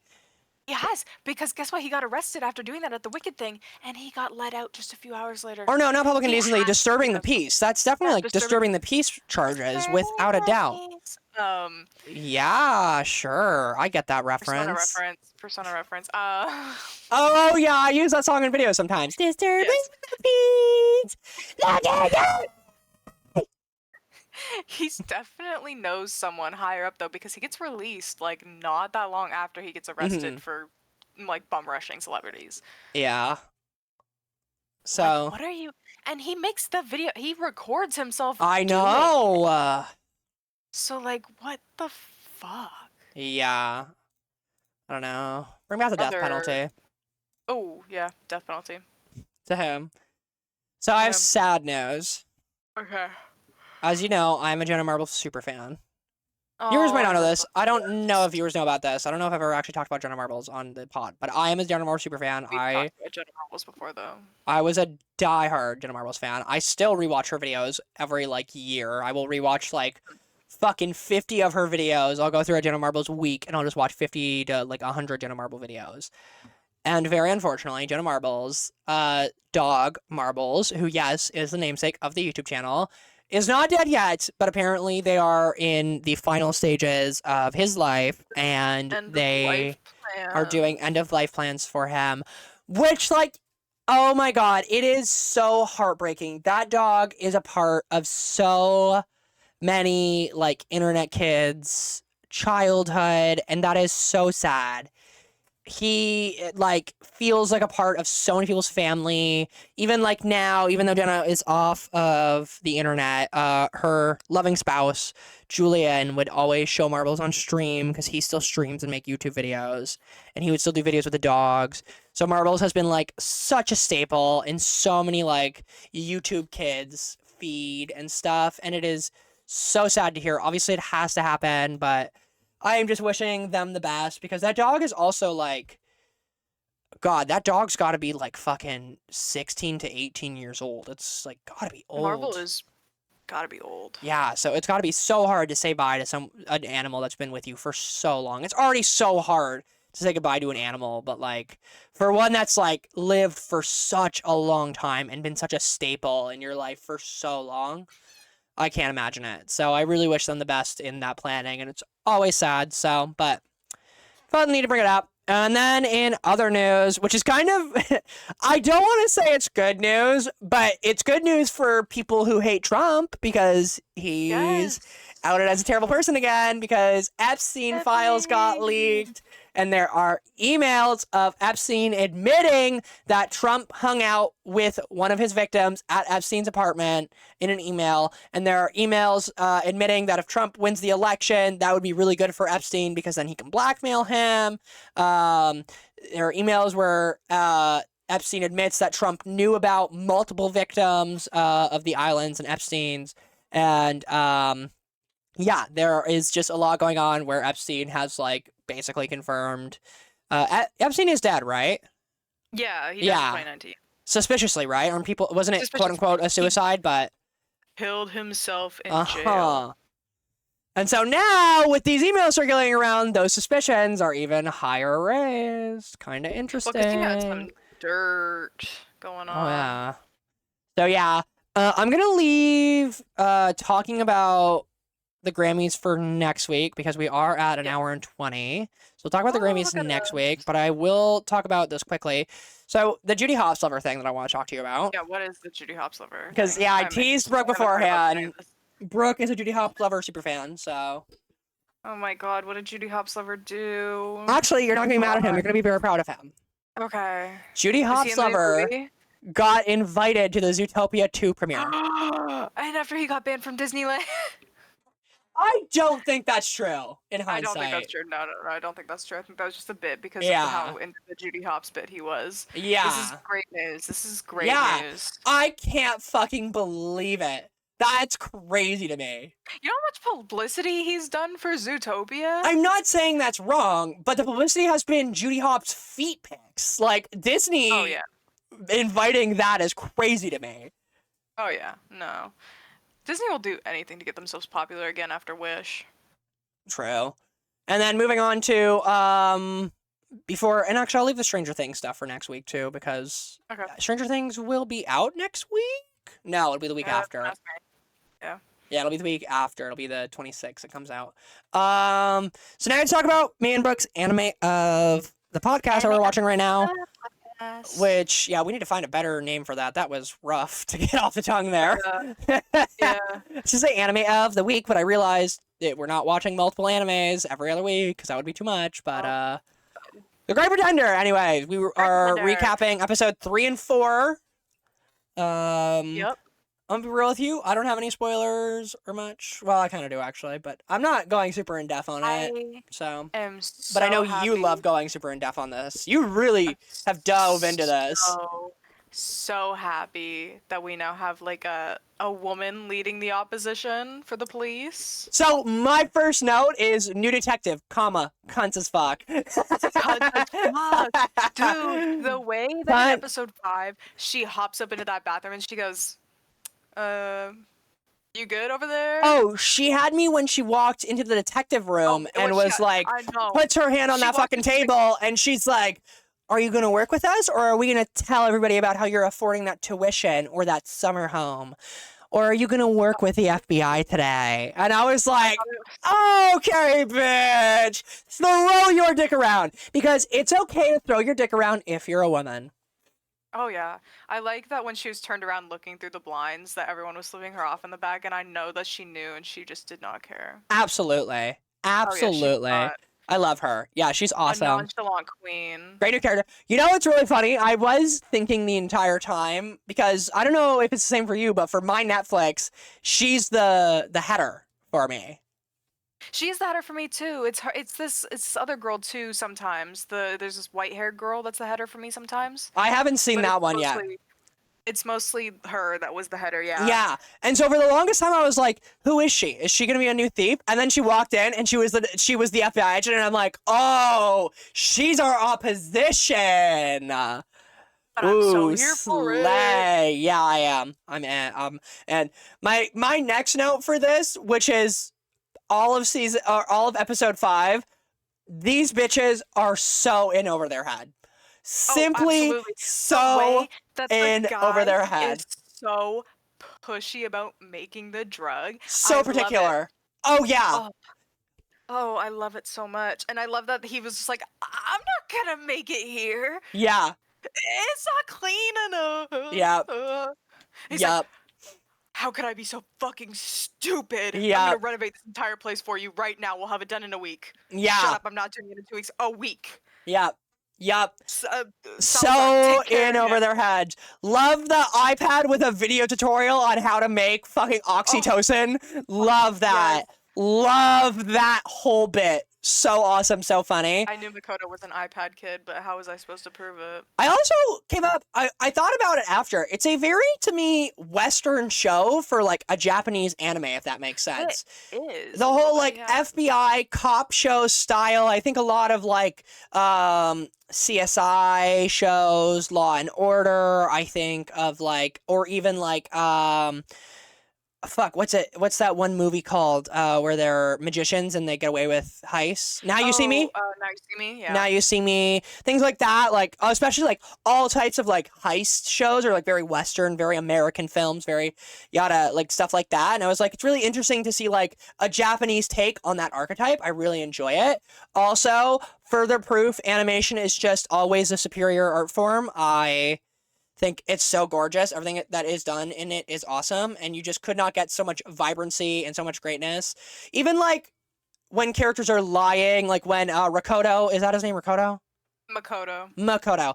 He has, because guess what? He got arrested after doing that at the Wicked thing, and he got let out just a few hours later. Or no, not public indecency, disturbing the peace. That's definitely like disturbing the peace charges, without a doubt. Yeah, sure. I get that reference. Persona reference. Oh, yeah, I use that song in videos sometimes. Disturbing the peace. He's definitely knows someone higher up though, because he gets released like not that long after he gets arrested for like bum rushing celebrities. Yeah. So like, what are you? And he makes the video. He records himself. I know. So like, what the fuck? Yeah. I don't know. Bring back the death penalty. Oh yeah, death penalty. To him. So I have sad news. Okay. As you know, I'm a Jenna Marbles super fan. Viewers might not know this. I don't know if viewers know about this. I don't know if I've ever actually talked about Jenna Marbles on the pod, but I am a Jenna Marbles super fan. We've talked about Jenna Marbles before, though. I was a diehard Jenna Marbles fan. I still rewatch her videos every, year. I will rewatch, fucking 50 of her videos. I'll go through a Jenna Marbles week, and I'll just watch 50 to, 100 Jenna Marble videos. And very unfortunately, Jenna Marbles, dog Marbles, who, yes, is the namesake of the YouTube channel, is not dead yet, but apparently they are in the final stages of his life, and they are doing end-of-life plans for him, which, oh my god, it is so heartbreaking. That dog is a part of so many, internet kids' childhood, and that is so sad. He feels like a part of so many people's family. Even now, even though Jenna is off of the internet, her loving spouse Julian would always show Marbles on stream because he still streams and make YouTube videos, and he would still do videos with the dogs. So Marbles has been such a staple in so many YouTube kids feed and stuff, and it is so sad to hear. Obviously, it has to happen, but I am just wishing them the best because that dog is also God, that dog's got to be fucking 16 to 18 years old. It's got to be old. Marble is got to be old. Yeah, so it's got to be so hard to say bye to an animal that's been with you for so long. It's already so hard to say goodbye to an animal, but for one that's lived for such a long time and been such a staple in your life for so long, I can't imagine it. So I really wish them the best in that planning, and it's always sad, but felt the need to bring it up. And then in other news, which is kind of, I don't want to say it's good news, but it's good news for people who hate Trump because he's outed as a terrible person again because Epstein files got leaked. And there are emails of Epstein admitting that Trump hung out with one of his victims at Epstein's apartment in an email. And there are emails admitting that if Trump wins the election, that would be really good for Epstein because then he can blackmail him. There are emails where Epstein admits that Trump knew about multiple victims of the islands and Epstein's. And yeah, there is just a lot going on where Epstein has basically confirmed Epstein is dead, right? Yeah, he died in 2019. Suspiciously, right? Or people wasn't it quote unquote a suicide, but killed himself in jail. And so now with these emails circulating around, those suspicions are even higher raised. Kind of interesting. Well, 'cause he had some dirt going on. Oh yeah. So yeah, I'm gonna leave talking about the Grammys for next week because we are at an hour and 20. So we'll talk about the Grammys next week, but I will talk about this quickly. So the Judy Hopps lover thing that I want to talk to you about. Yeah, what is the Judy Hopps lover? Because I teased Brooke beforehand. Brooke is a Judy Hopps lover super fan, so. Oh my god, what did Judy Hopps lover do? Actually, you're not gonna be mad at him. You're gonna be very proud of him. Okay. Judy Hopps lover got invited to the Zootopia 2 premiere. And after he got banned from Disneyland. I don't think that's true, in hindsight. I don't think that's true. No, I don't think that's true. I think that was just a bit because of how into the Judy Hopps bit he was. Yeah. This is great news. This is great news. I can't fucking believe it. That's crazy to me. You know how much publicity he's done for Zootopia? I'm not saying that's wrong, but the publicity has been Judy Hopps' feet pics. Disney inviting that is crazy to me. Oh, yeah. No. Disney will do anything to get themselves popular again after Wish. True. And then moving on to, and actually I'll leave the Stranger Things stuff for next week too, because Stranger Things will be out next week? No, it'll be the week after. Yeah. Yeah, it'll be the week after. It'll be the 26th it comes out. So now let's talk about me and Brooke's anime of the podcast that we're watching right now. Which, we need to find a better name for that. That was rough to get off the tongue there. Yeah. Let's just say anime of the week, but I realized that we're not watching multiple animes every other week because that would be too much. But The Great Pretender. Anyways, we are recapping episode 3 and 4. Yep. I'm gonna be real with you. I don't have any spoilers or much. Well, I kind of do actually, but I'm not going super in depth on it. But I know you love going super in depth on this. You really have dove into this. so happy that we now have like a woman leading the opposition for the police. So my first note is new detective, comma, cunts as fuck. Dude, the way that in episode 5 she hops up into that bathroom and she goes, you good over there? Oh, she had me when she walked into the detective room and was like, puts her hand on that fucking table and she's like, are you going to work with us or are we going to tell everybody about how you're affording that tuition or that summer home? Or are you going to work with the FBI today? And I was like, okay, bitch, throw your dick around. Because it's okay to throw your dick around if you're a woman. Oh, yeah. I like that when she was turned around looking through the blinds that everyone was flipping her off in the back, and I know that she knew and she just did not care. Absolutely. Absolutely. Oh, yeah, I love her. Yeah, she's awesome. A nonchalant queen. Great new character. You know what's really funny? I was thinking the entire time, because I don't know if it's the same for you, but for my Netflix, she's the header for me. She's the header for me too. It's her. It's this other girl too. Sometimes there's this white-haired girl that's the header for me sometimes. I haven't seen that one yet. It's mostly her that was the header, yeah. Yeah, and so for the longest time, I was like, "Who is she? Is she gonna be a new thief?" And then she walked in, and she was the FBI agent, and I'm like, "Oh, she's our opposition." But I'm so here for it. Yeah, I am. And my next note for this, which is all of episode 5, these bitches are so in over their head. Simply so in over their head. Is so pushy about making the drug. So particular. Oh yeah. Oh, I love it so much. And I love that he was just like, I'm not gonna make it here. Yeah. It's not clean enough. Yeah. He's like, how could I be so fucking stupid? Yeah. I'm gonna renovate this entire place for you right now. We'll have it done in a week. Yeah. Shut up, I'm not doing it in 2 weeks. A week. Yeah. Yep. So in over their heads. Love the iPad with a video tutorial on how to make fucking oxytocin. Love that. Yes. Love that whole bit. So awesome, so funny. I knew Makoto was an iPad kid, but how was I supposed to prove it? I also I thought about it after. It's a very, to me, Western show for like a Japanese anime, if that makes sense. It is. The whole like FBI cop show style. I think a lot of like CSI shows, Law and Order, I think of like, or even like fuck, what's that one movie called where they're magicians and they get away with heists? Now You See Me? Now You See Me, yeah. Now You See Me. Things like that, like especially like all types of like heist shows or like very Western, very American films, very yada, like stuff like that. And I was like, it's really interesting to see like a Japanese take on that archetype. I really enjoy it. Also, further proof, animation is just always a superior art form. I think it's so gorgeous. Everything that is done in it is awesome, and you just could not get so much vibrancy and so much greatness. Even when characters are lying, like when Rakoto, is that his name, Rakoto? Makoto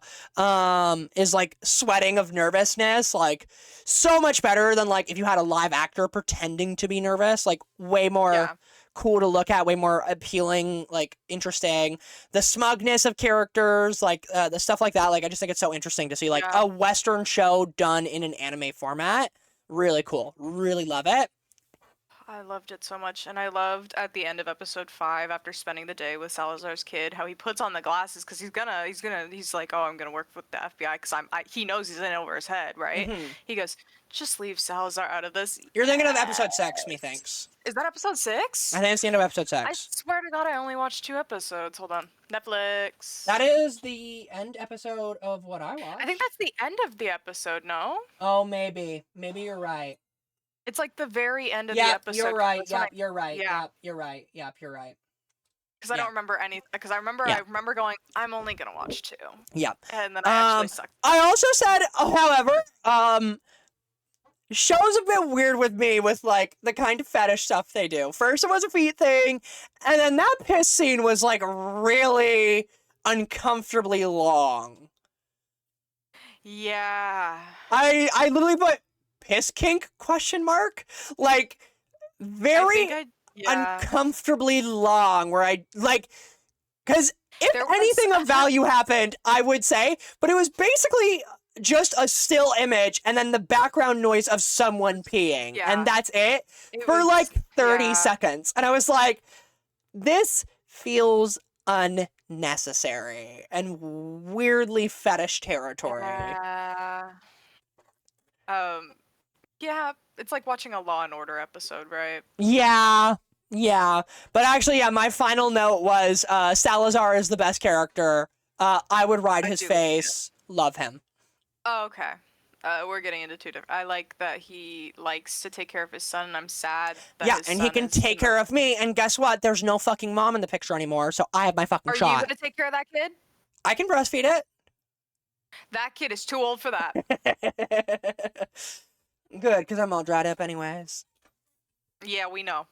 is like sweating of nervousness, like so much better than like if you had a live actor pretending to be nervous, like way more cool to look at, way more appealing, like interesting. The smugness of characters, like the stuff like that, like I just think it's so interesting to see like a Western show done in an anime format. Really cool. Really love it. I loved it so much, and I loved at the end of episode 5, after spending the day with Salazar's kid, how he puts on the glasses because he's like, oh, I'm gonna work with the FBI because he knows he's in over his head, right? Mm-hmm. He goes, just leave Salazar out of this. You're thinking of episode 6, methinks. Is that episode 6? I think it's the end of episode 6. I swear to God, I only watched 2 episodes. Hold on, Netflix. That is the end episode of what I watched. I think that's the end of the episode. No? Oh, maybe you're right. It's like the very end of the episode. You're right. You're right. Yep, you're right. You're right. Because I don't remember any. Because I remember going, I'm only gonna watch 2. Yep. And then I actually sucked. I also said, however, show's a bit weird with me with like the kind of fetish stuff they do. First it was a feet thing, and then that piss scene was like really uncomfortably long. Yeah. I literally put piss kink ? Like very uncomfortably long, where I like, because if anything of value happened, I would say, but it was basically just a still image and then the background noise of someone peeing. Yeah. And that's it for like 30 seconds. And I was like, this feels unnecessary and weirdly fetish territory. Yeah, it's like watching a Law and Order episode, right? Yeah. But actually, yeah, my final note was Salazar is the best character. I would ride his face. Love him. Oh, okay. We're getting into two different. I like that he likes to take care of his son, and I'm sad that and he can take care of me. And guess what? There's no fucking mom in the picture anymore, so I have my fucking shot. Are you gonna take care of that kid? I can breastfeed it. That kid is too old for that. Good, because I'm all dried up anyways. Yeah, we know.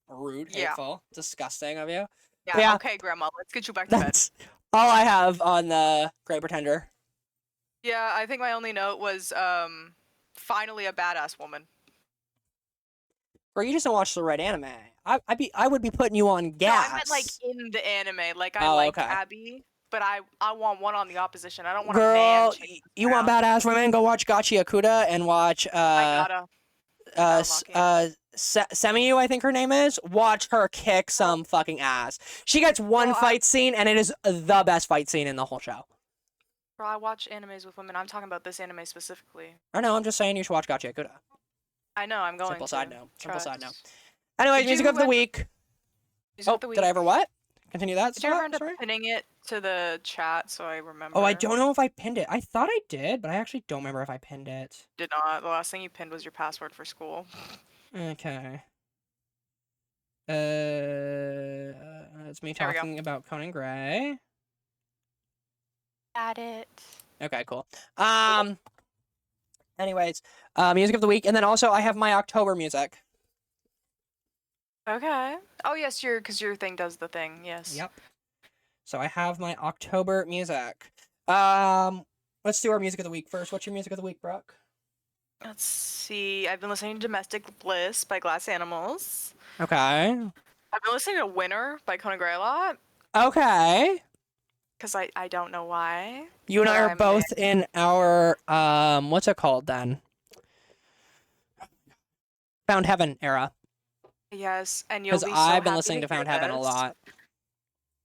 Rude, hateful, disgusting of you. Yeah, okay, Grandma, let's get you back to bed. That's all I have on the Great Pretender. Yeah, I think my only note was, finally a badass woman. Or you just don't watch the right anime. I would be putting you on gas. No, I meant like in the anime. Like I like Abby, but I want one on the opposition. I don't want a man. You want badass women? Go watch Gachi Akuda and watch Semiyu, I think her name is. Watch her kick some fucking ass. She gets one fight scene and it is the best fight scene in the whole show. Bro, I watch animes with women. I'm talking about this anime specifically. I know, I'm just saying you should watch Gachi Akuda. I know, I'm going Simple side note. Trust. Anyways, music of the week. Did I ever what? Continue that? Did you ever end up pinning it to the chat so I remember? Oh, I don't know if I pinned it. I thought I did, but I actually don't remember if I pinned it. Did not. The last thing you pinned was your password for school. Okay. It's me talking about Conan Gray. Got it. Okay, cool. Anyways, music of the week, and then also I have my October music. Okay. Oh yes, because your thing does the thing. Yes. Yep. So I have my October music. Let's do our music of the week first. What's your music of the week, Brooke? Let's see. I've been listening to Domestic Bliss by Glass Animals. Okay. I've been listening to Winner by Conan Gray a lot. Okay. Because I don't know why. You and I are both in our, what's it called then? Found Heaven era. Yes, and you'll be so Because I've been listening to Found Heaven a lot.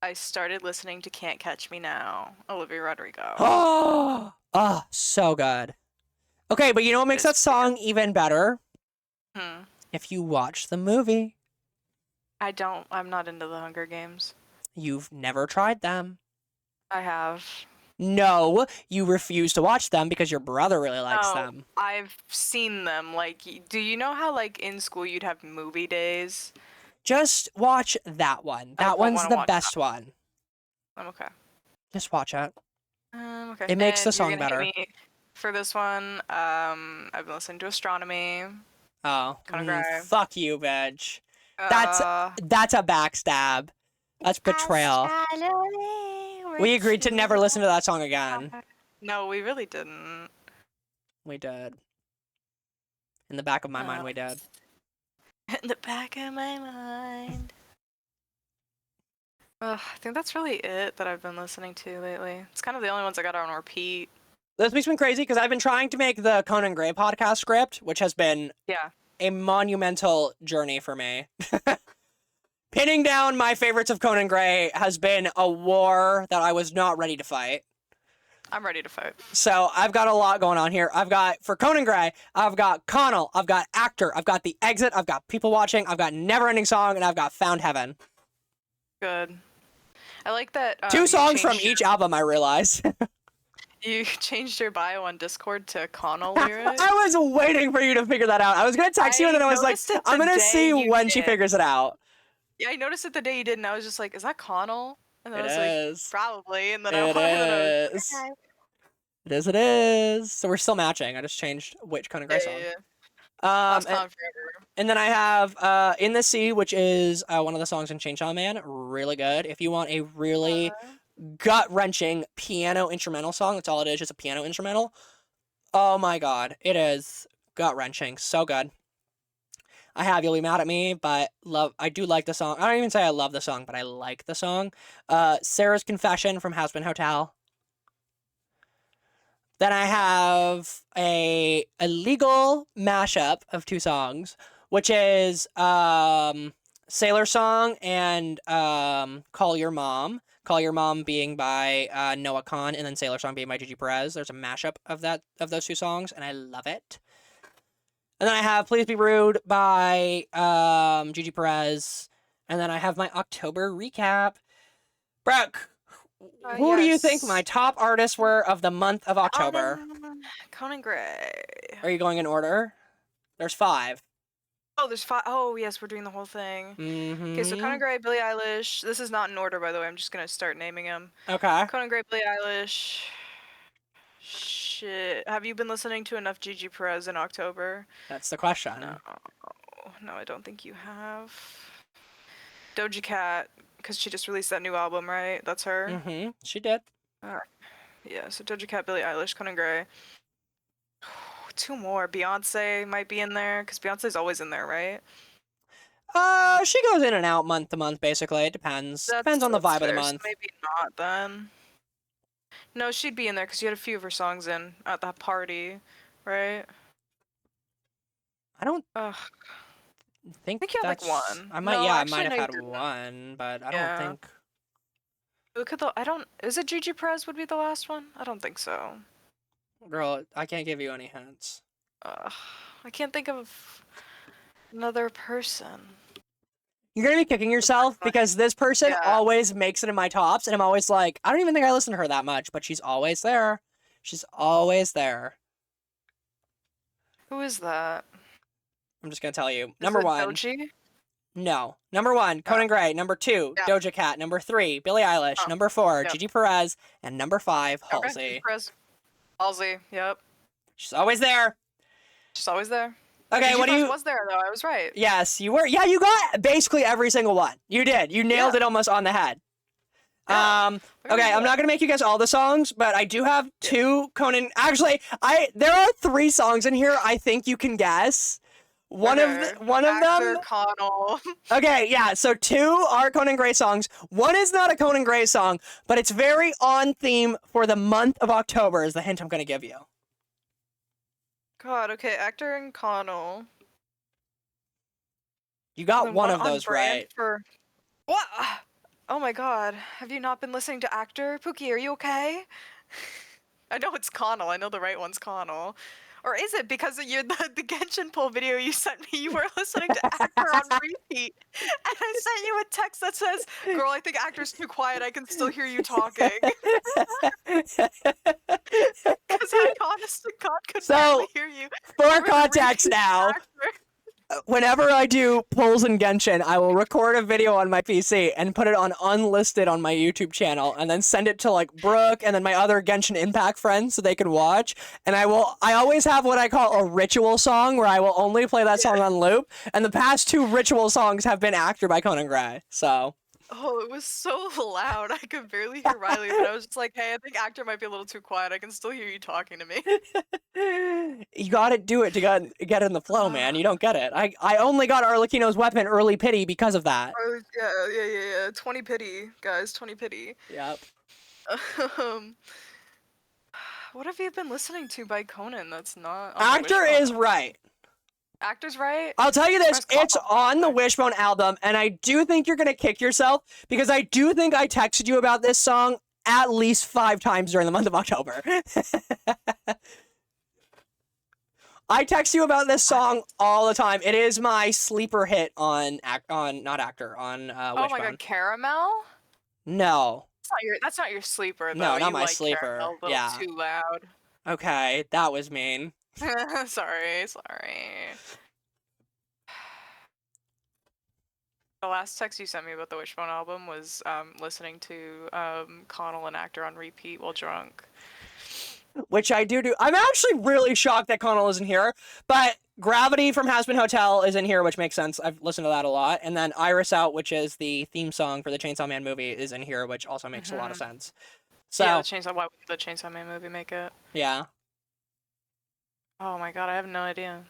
I started listening to Can't Catch Me Now, Olivia Rodrigo. Oh, so good. Okay, but you know what makes that song even better? If you watch the movie. I'm not into the Hunger Games. You've never tried them. I have. No, you refuse to watch them because your brother really likes them. I've seen them. Like, do you know how, like, in school you'd have movie days? Just watch that one. That one's the best one. I'm okay. Just watch it. Okay. It makes the song better. For this one, I've been listening to Astronomy. Oh. Fuck you, bitch. That's a backstab. That's betrayal. We agreed to never listen to that song again. No, we really didn't. We did. In the back of my mind, we did. In the back of my mind. I think that's really it that I've been listening to lately. It's kind of the only ones I got on repeat. This week's been crazy because I've been trying to make the Conan Gray podcast script, which has been a monumental journey for me. Pinning down my favorites of Conan Gray has been a war that I was not ready to fight. I'm ready to fight. So I've got a lot going on here. I've got, for Conan Gray, I've got Connell, I've got Actor, I've got The Exit, I've got People Watching, I've got Never Ending Song, and I've got Found Heaven. Good. I like that. 2 songs from each album, I realized. You changed your bio on Discord to Connell lyrics? I was waiting for you to figure that out. I was going to text you, and then I was like, I'm going to see when she figures it out. Yeah, I noticed it the day you did, and I was just like, is that Connell? And then I was like, probably. And then it is. So we're still matching. I just changed which Conan Gray song. And then I have In the Sea, which is one of the songs in Chainsaw Man. Really good. If you want a really gut-wrenching piano instrumental song, that's all it is, just a piano instrumental. Oh my god. It is gut-wrenching. So good. I have You'll Be Mad at Me, but I do like the song. I don't even say I love the song, but I like the song. Sarah's Confession from Hazbin Hotel. Then I have a legal mashup of 2 songs, which is Sailor Song and Call Your Mom. Call Your Mom being by Noah Khan, and then Sailor Song being by Gigi Perez. There's a mashup of those 2 songs, and I love it. And then I have Please Be Rude by Gigi Perez. And then I have my October recap. Brooke, who do you think my top artists were of the month of October? Conan Gray. Are you going in order? There's 5. Oh, there's 5. Oh, yes, we're doing the whole thing. Okay, so Conan Gray, Billie Eilish. This is not in order, by the way. I'm just going to start naming them. Okay. Conan Gray, Billie Eilish. Shit. Have you been listening to enough Gigi Perez in October? That's the question. No, I don't think you have. Doja Cat, because she just released that new album, right? That's her? Mm-hmm. She did. Yeah, so Doja Cat, Billie Eilish, Conan Gray. 2 more. Beyonce might be in there, because Beyonce's always in there, right? She goes in and out month to month, basically. It depends. Depends on the vibe of the month. So maybe not, then. No, she'd be in there, because you had a few of her songs in at that party, right? I don't think you had, like, one. I might, I might have had one, but I don't think... Look at is it Gigi Perez would be the last one? I don't think so. Girl, I can't give you any hints. I can't think of another person. You're gonna be kicking yourself because this person always makes it in my tops, and I'm always like, I don't even think I listen to her that much, but she's always there. She's always there. Who is that? I'm just gonna tell you. Number 1. Doji? No. Number 1, Conan Gray. Number 2, Doja Cat. Number 3, Billie Eilish. Number 4, Gigi Perez. And number 5, Halsey. Halsey, yep. She's always there. She's always there. Okay, what do you... was there, though. I was right. Yes, you were. Yeah, you got basically every single one. You did. You nailed it almost on the head. Yeah. Okay, I'm not going to make you guess all the songs, but I do have 2 Conan... Actually, there are 3 songs in here I think you can guess. One of them... Connell. Okay, yeah, so 2 are Conan Gray songs. One is not a Conan Gray song, but it's very on theme for the month of October is the hint I'm going to give you. God, okay, Actor and Connell. You got one of those right. What? Oh my god, have you not been listening to Actor? Pookie, are you okay? I know it's Connell, I know the right one's Connell. Or is it because of the Genshin Pull video you sent me? You were listening to Actor on repeat. And I sent you a text that says, girl, I think Actor's too quiet. I can still hear you talking. Because I honest to God could barely hear you. For context now, whenever I do pulls in Genshin, I will record a video on my PC and put it on unlisted on my YouTube channel and then send it to like Brooke and then my other Genshin Impact friends so they can watch. And I always have what I call a ritual song where I will only play that song on loop. And the past 2 ritual songs have been Actor by Conan Gray. So... Oh, it was so loud. I could barely hear Riley, but I was just like, hey, I think Actor might be a little too quiet. I can still hear you talking to me. You gotta do it to get in the flow, man. You don't get it. I only got Arlecchino's weapon early pity because of that. Yeah. 20 pity, guys. 20 pity. Yep. What have you been listening to by Conan that's not on Actor is right. Actor's right? I'll tell you this, it's on the Wishbone album, and I do think you're gonna kick yourself, because I do think I texted you about this song at least 5 times during the month of October. I text you about this song all the time. It is my sleeper hit on Wishbone. Oh my god, Caramel? No. That's not your sleeper, though. No, not my sleeper. Caramel, a little too loud. Okay, that was mean. sorry. The last text you sent me about the Wishbone album was listening to Connell and Actor on repeat while drunk. Which I do. I'm actually really shocked that Connell isn't here, but Gravity from Hazbin Hotel is in here, which makes sense. I've listened to that a lot. And then Iris Out, which is the theme song for the Chainsaw Man movie, is in here, which also makes a lot of sense. So, yeah, why would the Chainsaw Man movie make it? Yeah. Oh my god, I have no idea.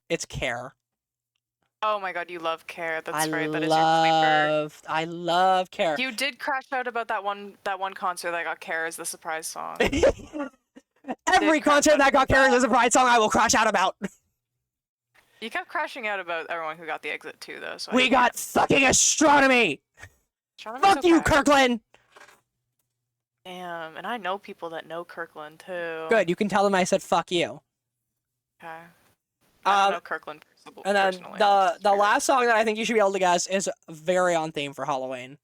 It's Care. Oh my god, you love Care. That's right. That is your sleeper. I love Care. You did crash out about that one concert that got Care as the surprise song. And Every concert that got carried as a Pride song, I will crash out about. You kept crashing out about everyone who got the exit too, though. So we got fucking astronomy. Fuck you, Kirkland. Damn, and I know people that know Kirkland too. Good, you can tell them I said fuck you. Okay. I don't know Kirkland and then the last song that I think you should be able to guess is very on theme for Halloween.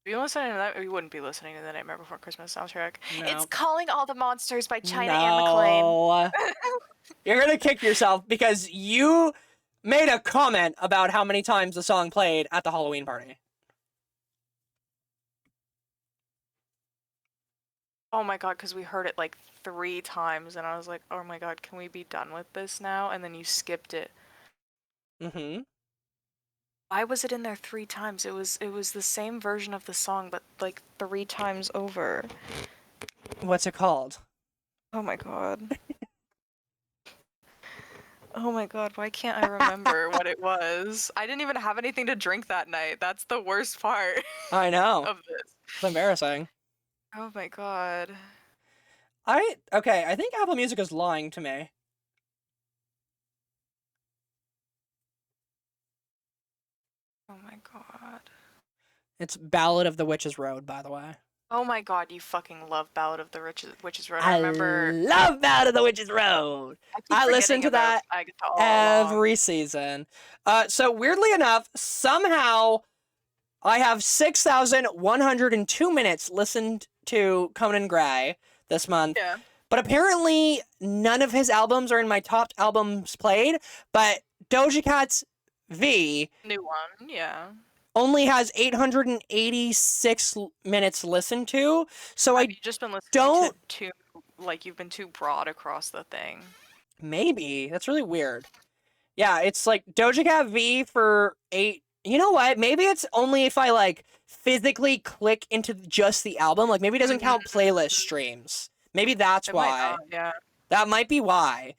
If you listening to that, you wouldn't be listening to the Nightmare Before Christmas soundtrack. No. It's Calling All the Monsters by China and McClain. You're gonna kick yourself because you made a comment about how many times the song played at the Halloween party. Oh my god, because we heard it like 3 times, and I was like, oh my god, can we be done with this now? And then you skipped it. Mm-hmm. Why was it in there 3 times? It was the same version of the song, but like 3 times over. What's it called? Oh my god. Oh my god, why can't I remember what it was? I didn't even have anything to drink that night. That's the worst part. I know. Of this. It's embarrassing. Oh my god. Okay, I think Apple Music is lying to me. Oh my god. It's Ballad of the Witch's Road, by the way. Oh my god, you fucking love Ballad of the Witch's Road. I love Ballad of the Witch's Road. I listen to that every season. So weirdly enough, somehow I have 6,102 minutes listened to Conan Gray this month. Yeah. But apparently none of his albums are in my top albums played, but Doja Cat's V, new one, yeah, only has 886 minutes listened to. So Have you just been listening to too, like you've been too broad across the thing. Maybe. That's really weird. Yeah, it's like Doja Cat V for 8. You know what? Maybe it's only if I like physically click into just the album. Like maybe it doesn't count playlist streams. Maybe that's why. Yeah. That might be why.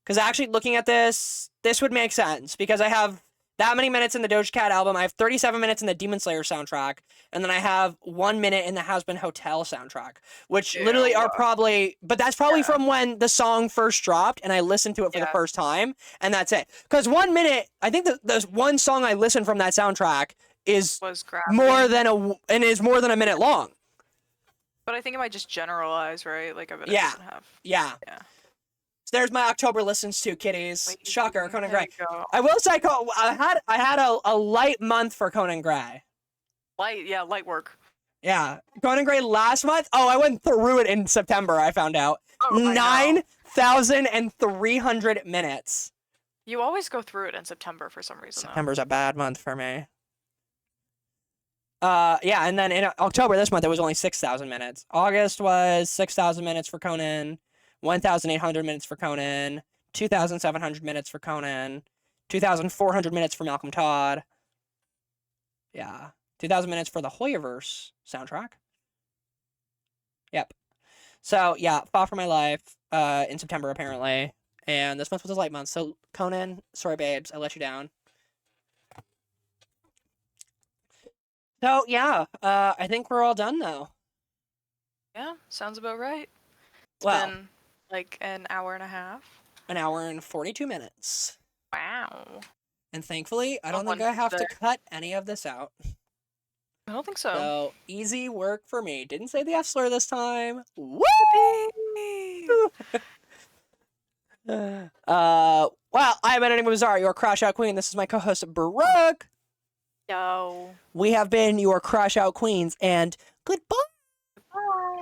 Because actually looking at this would make sense. Because I have that many minutes in the Doja Cat album. I have 37 minutes in the Demon Slayer soundtrack. And then I have 1 minute in the Hazbin Hotel soundtrack. Which literally are probably... But that's probably from when the song first dropped. And I listened to it for the first time. And that's it. Because 1 minute... I think the one song I listened from that soundtrack is more than a minute long. But I think it might just generalize, right? Like, I bet it doesn't have... Yeah. So there's my October listens to, kiddies. Shocker, Conan Gray. I will say, I had a light month for Conan Gray. Light work. Yeah. Conan Gray last month? Oh, I went through it in September, I found out. 9,300 minutes. You always go through it in September for some reason, September's a bad month for me. Yeah, and then in October this month, it was only 6,000 minutes. August was 6,000 minutes for Conan, 1,800 minutes for Conan, 2,700 minutes for Conan, 2,400 minutes for Malcolm Todd. Yeah, 2,000 minutes for the Hoyaverse soundtrack. Yep. So, yeah, Fall for My Life in September, apparently. And this month was a light month. So, Conan, sorry, babes, I let you down. So, yeah, I think we're all done now. Yeah, sounds about right. It's been like an hour and a half. An hour and 42 minutes. Wow. And thankfully, I don't think I have to cut any of this out. I don't think so. So, easy work for me. Didn't say the F slur this time. Whoopee! Well, I'm Editing Bizarre, your Crash Out Queen. This is my co-host, Brooke. Yo. We have been your Crash Out Queens, and goodbye. Bye.